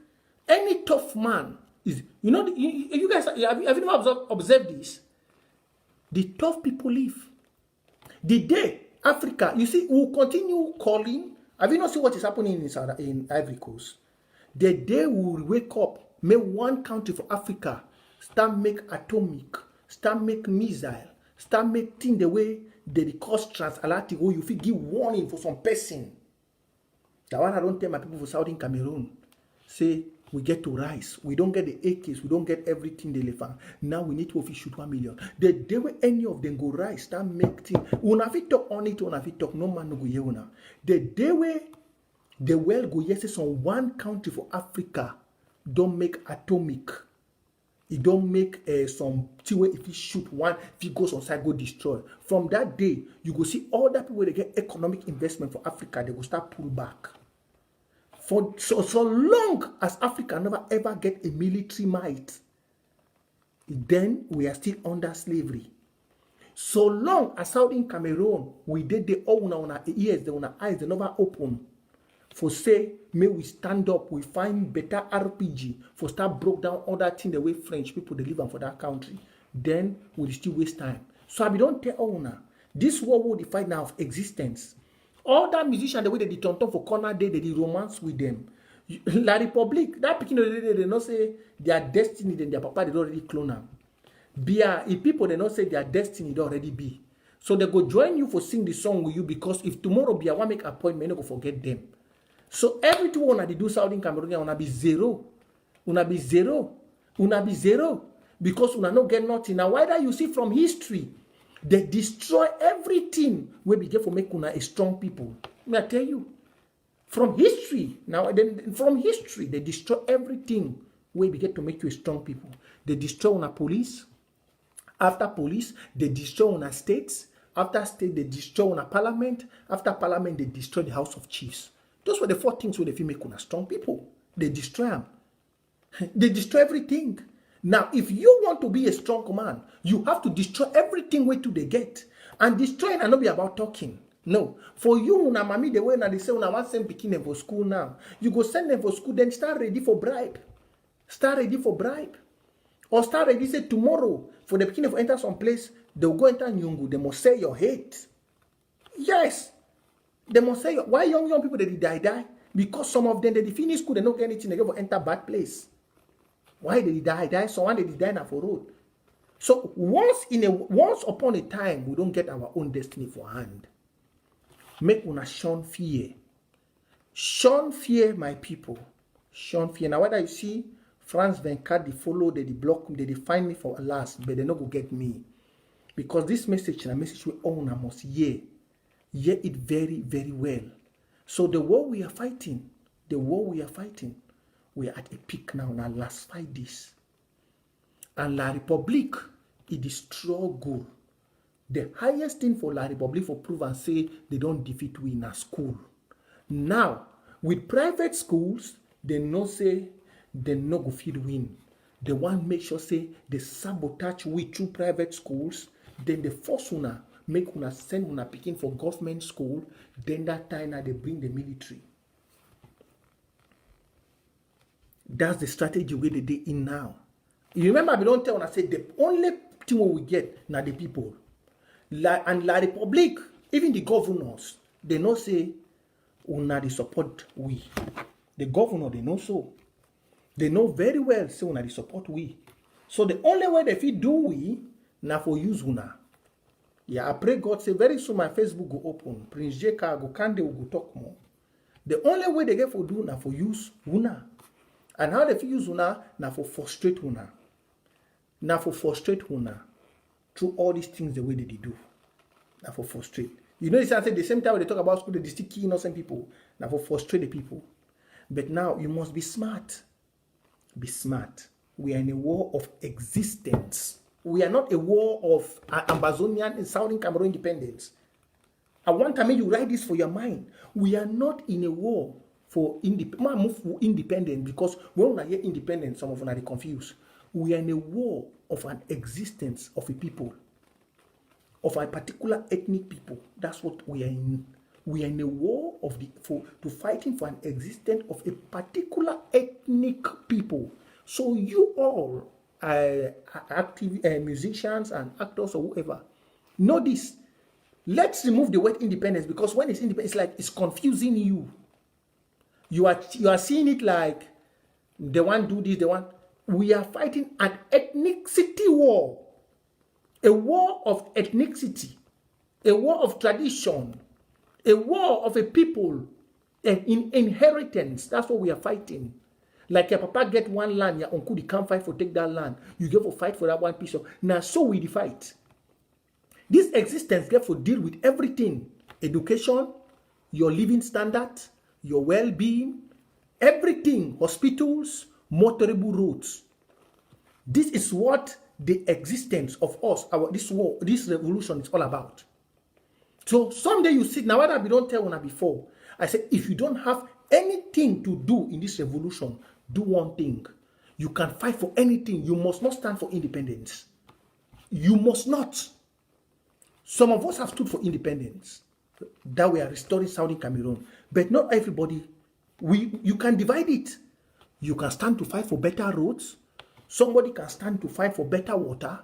Any tough man is, you know, you guys, have you ever observed this? The tough people live. The day Africa, you see, will continue calling. Have you not seen what is happening in Ivory Coast? The day we will wake up, make one country for Africa, start make atomic, start make missile, start make things the way they cause transatlantic, or you feel give warning for some person. That one I don't tell my people for Southern Cameroon. Say, We get to rise. We don't get the AKs. We don't get everything they left. Now we need to shoot 1 million. The day when any of them go rise, start make things. Una fit talk on it, una fit talk. No man no go hear una. The day when the world go yes, some one country for Africa don't make atomic. It don't make some way if you shoot one, if it goes on side, go destroy. From that day, you go see all that people they get economic investment for Africa, they go start pull back. For so long as Africa never ever get a military might, then we are still under slavery. So long as Southern Cameroon, we did the all on our ears, on our eyes, they never open. For say, may we stand up, we find better RPG, for start broke down all that thing the way French people they live for that country. Then we'll still waste time. So I don't tell owner, this war will define now of existence. All that musicians, the way they turn for corner day, they did romance with them. La Republic, that picking they not say their destiny, then their papa they already clone them. If people they not say their destiny they already be. So they go join you for sing the song with you because if tomorrow be a one make appointment, they go forget them. So everything wanna do Southern Cameroon, wanna be zero. Una be zero. Una be zero. Because una no get nothing. Now why that you see from history, they destroy everything where we get for make una a strong people. May I tell you? From history, from history, they destroy everything where we get to make you a strong people. They destroy una police. After police, they destroy una states. After state, they destroy una parliament. After parliament, they destroy the House of Chiefs. Those were the 4 things where they feel make una strong people. They destroy them. They destroy everything. Now, if you want to be a strong man, you have to destroy everything where to they get. And destroying and not be about talking. No. For you, una mami, the way they say, una want send pikin for school now. You go send them for school, then start ready for bribe. Start ready for bribe. Or start ready, say tomorrow, for the pikin to enter some place, they'll go enter Nyungu. They must say your hate. Yes. They must say, why young people, they die? Because some of them, they finish school, they don't get anything, they go enter bad place. Why they die? Someone they die now for road. So once upon a time, we don't get our own destiny for hand. Make una shun fear. Shun fear, my people. Shun fear. Now whether you see France 24, they follow, they block me, they find me for last, but they not go get me. Because this message is a message we all must hear. Hear it very, very well. So the war we are fighting, we are at a peak now. Now last 5 days. And La Republique, it is struggle. The highest thing for La Republique for prove and say they don't defeat we in a school. Now, with private schools, they no say they no go feed win. They want make sure say they sabotage we through private schools, then they force una. Make una send una picking for government school, then that time now they bring the military. That's the strategy where they did in now. You remember, we don't tell una say the only thing we get now the people. And La Republique, even the governors, they know say una they support we. The governor, they know so. They know very well say una they support we. So the only way they fit do we, now for use una. Yeah, I pray God say very soon my Facebook go open. Prince J. Go Kande will go talk more. The only way they get for do now for use una. And how they use una now for frustrate una. Now for frustrate una. Through all these things the way they do. Now for frustrate. You know, it's at the same time when they talk about school, they still kill innocent people. Now for frustrate the people. But now you must be smart. Be smart. We are in a war of existence. We are not a war of Amazonian and Southern Cameroon independence. I want to make you write this for your mind. We are not in a war for independence because when we hear independence, some of us are confused. We are in a war of an existence of a people, of a particular ethnic people. That's what we are in. We are in a war to fighting for an existence of a particular ethnic people. So you all, active musicians and actors or whoever, know this. Let's remove the word independence because when it's independent, it's like it's confusing you. You are seeing it like they want to do this, they want. We are fighting an ethnicity war, a war of ethnicity, a war of tradition, a war of a people in inheritance. That's what we are fighting. Like your papa get one land, your uncle, they can't fight for take that land. You get for fight for that one piece of. Now, so we the fight. This existence get for deal with everything. Education, your living standard, your well-being, everything, hospitals, motorable roads. This is what the existence of us, this war, this revolution is all about. So someday you sit, now what we don't tell one before. I said, if you don't have anything to do in this revolution, do one thing. You can fight for anything. You must not stand for independence. You must not. Some of us have stood for independence, that we are restoring Southern Cameroon. But not everybody. You can divide it. You can stand to fight for better roads. Somebody can stand to fight for better water.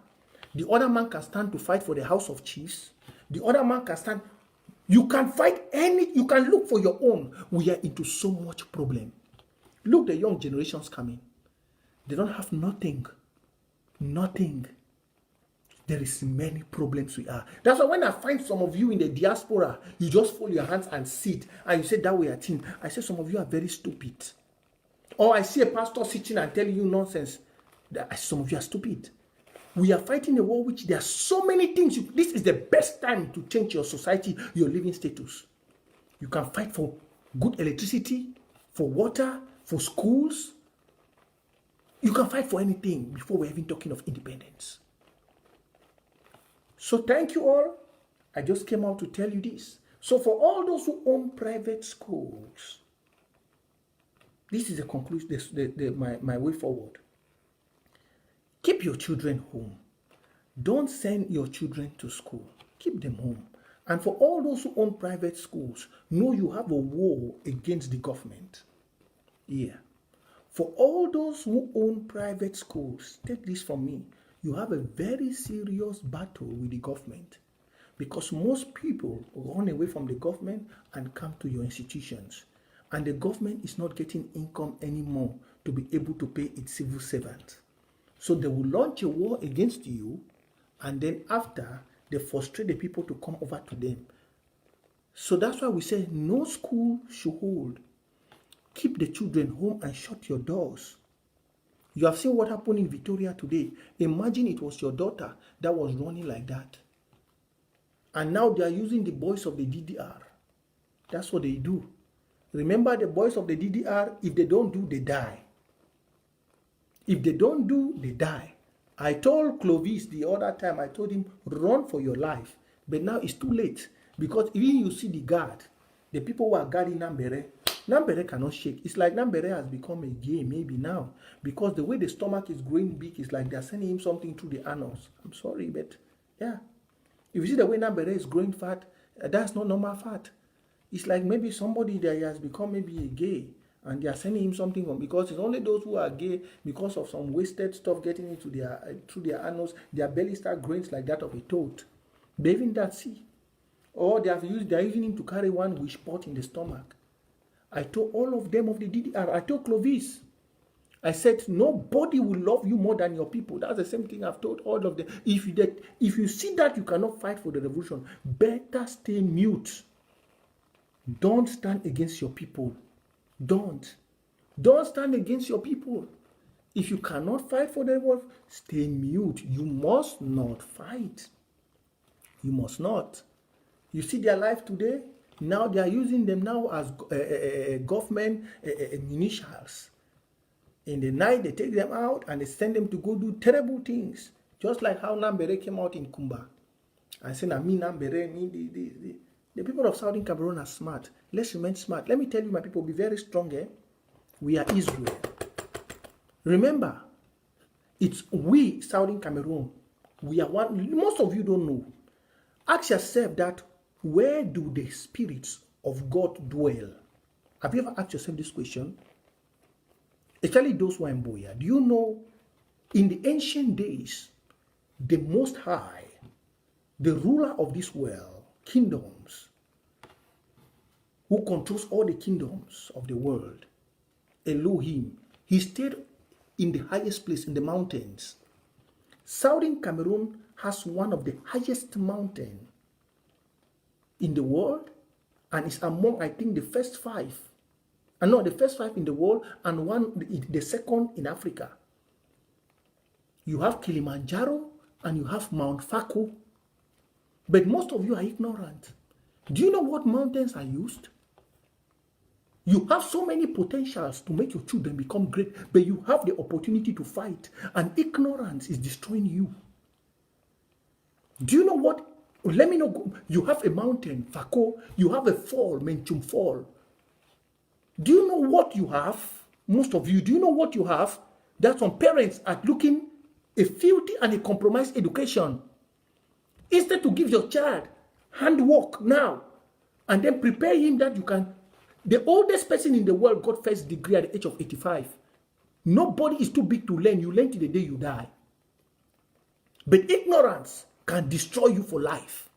The other man can stand to fight for the House of Chiefs. The other man can stand. You can fight you can look for your own. We are into so much problem. Look, the young generations coming. They don't have nothing. Nothing. There is many problems we are. That's why when I find some of you in the diaspora, you just fold your hands and sit, and you say that we are team. I say some of you are very stupid. Or I see a pastor sitting and telling you nonsense. Some of you are stupid. We are fighting a war which there are so many things. This is the best time to change your society, your living status. You can fight for good electricity, for water, for schools. You can fight for anything before we're even talking of independence. So thank you all. I just came out to tell you this. So for all those who own private schools, this is the conclusion, my way forward. Keep your children home. Don't send your children to school. Keep them home. And for all those who own private schools, know you have a war against the government. Yeah. For all those who own private schools, take this from me. You have a very serious battle with the government, because most people run away from the government and come to your institutions, and the government is not getting income anymore to be able to pay its civil servants. So they will launch a war against you, and then after, they frustrate the people to come over to them. So that's why we say no school should hold. Keep the children home and shut your doors. You have seen what happened in Victoria today. Imagine it was your daughter that was running like that. And now they are using the boys of the DDR. That's what they do. Remember, the boys of the DDR, if they don't do, they die. If they don't do, they die. I told Clovis the other time, I told him, run for your life. But now it's too late. Because even you see the guard, the people who are guarding Nambere, Nambere cannot shake. It's like Nambere has become a game maybe now. Because the way the stomach is growing big, it's like they're sending him something through the anus. I'm sorry, but yeah. If you see the way Nambere is growing fat, that's not normal fat. It's like maybe somebody that has become maybe a gay, and they are sending him something on, because it's only those who are gay, because of some wasted stuff getting into through their anus, their belly start growing like that of a toad. They even that see. Or they are using him to carry one wish pot in the stomach. I told all of them of the DDR, I told Clovis, I said, nobody will love you more than your people. That's the same thing I've told all of them. If you see that you cannot fight for the revolution, better stay mute. Don't stand against your people. Don't stand against your people. If you cannot fight for the revolution, stay mute. You must not fight. You must not. You see their life today? Now they are using them now as government municials. In the night, they take them out and they send them to go do terrible things. Just like how Nambere came out in Kumba. I said, Nambere, the people of Southern Cameroon are smart. Let's remain smart. Let me tell you, my people, be very strong. We are Israel. Remember, it's we, Southern Cameroon. We are one. Most of you don't know. Ask yourself that, where do the spirits of God dwell? Have you ever asked yourself this question? Especially those who are in Boya. Do you know, in the ancient days, the Most High, the ruler of this world, kingdoms, who controls all the kingdoms of the world, Elohim, he stayed in the highest place in the mountains. Southern Cameroon has one of the highest mountains in the world, and is among, I think, the first 5 And not the first 5 in the world, and the second in Africa. You have Kilimanjaro and you have Mount Faku. But most of you are ignorant. Do you know what mountains are used? You have so many potentials to make your children become great, but you have the opportunity to fight, and ignorance is destroying you. Do you know what? Let me know. You have a mountain, Fako. You have a fall, Menchum Fall. Do you know what you have? Most of you, do you know what you have? That some parents are looking a filthy and a compromised education. Instead to give your child handwork now, and then prepare him that you can. The oldest person in the world got first degree at the age of 85. Nobody is too big to learn. You learn till the day you die. But ignorance can destroy you for life.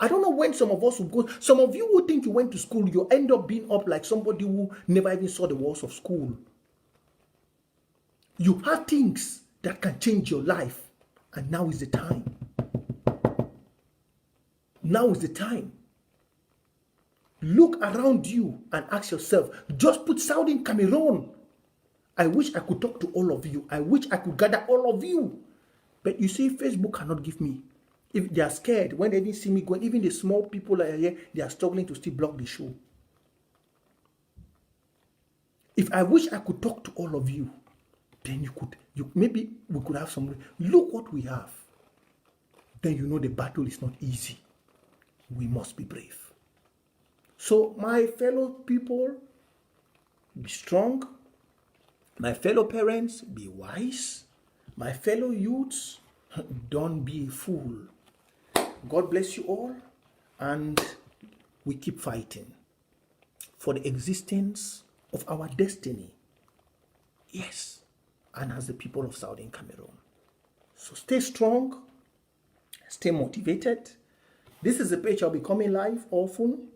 I don't know when some of us will go. Some of you who think you went to school, you end up being up like somebody who never even saw the walls of school. You have things that can change your life. And now is the time. Now is the time. Look around you and ask yourself, just put Southern Cameroon. I wish I could talk to all of you. I wish I could gather all of you. But you see, Facebook cannot give me. If they are scared, when they didn't see me going, even the small people are here, they are struggling to still block the show. If I wish I could talk to all of you, then maybe we could have some. Look what we have. Then you know the battle is not easy. We must be brave. So my fellow people, be strong. My fellow parents, be wise. My fellow youths, don't be a fool. God bless you all, and we keep fighting for the existence of our destiny. Yes, and as the people of Southern Cameroon. So stay strong, stay motivated. This is a page I'll be coming live often.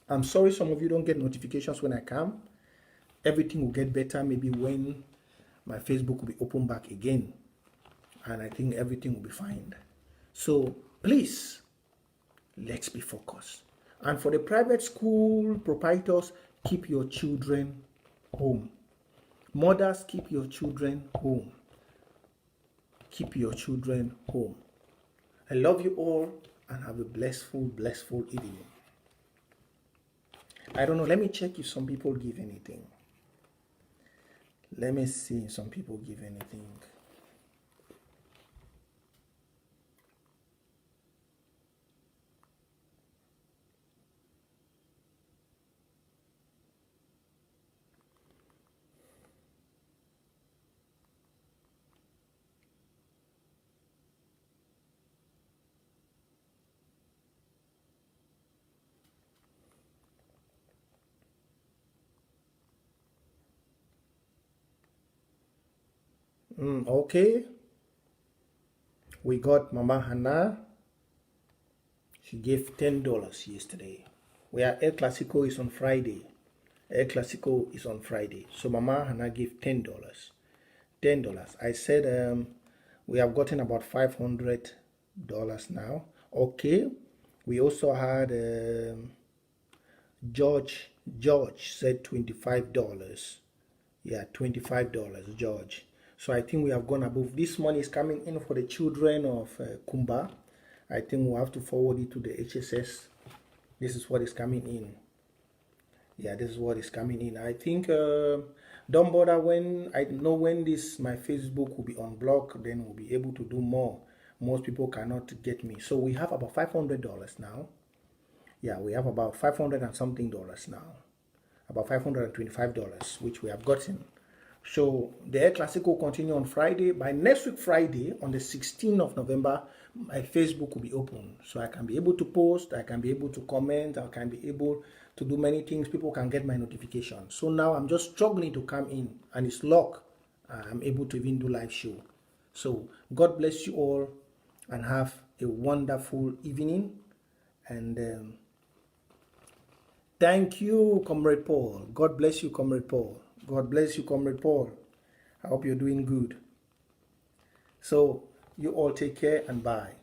I'm sorry some of you don't get notifications when I come. Everything will get better maybe when my Facebook will be open back again. And I think everything will be fine. So please, let's be focused. And for the private school proprietors, keep your children home. Mothers, keep your children home. Keep your children home. I love you all and have a blissful evening. I don't know. Let me check if some people give anything. Let me see if some people give anything. Okay. We got Mama Hannah. She gave $10 yesterday. Where El Clasico is on Friday. El Clasico is on Friday. So Mama Hannah gave $10. $10. I said we have gotten about $500 now. Okay. We also had George said $25. Yeah, $25, George. So I think we have gone above. This money is coming in for the children of Kumba. I think we'll have to forward it to the HSS. This is what is coming in. Yeah, this is what is coming in. I think don't bother when I know when my Facebook will be unblocked, then we'll be able to do more. Most people cannot get me. So we have about $500 now. Yeah, we have about 500 and something dollars now. About $525, which we have gotten. So the El Clasico will continue on Friday. By next week Friday, on the 16th of November, my Facebook will be open. So I can be able to post, I can be able to comment, I can be able to do many things. People can get my notifications. So now I'm just struggling to come in, and it's luck I'm able to even do live show. So God bless you all and have a wonderful evening. And thank you, Comrade Paul. God bless you, Comrade Paul. God bless you, Comrade Paul. I hope you're doing good. So you all take care and bye.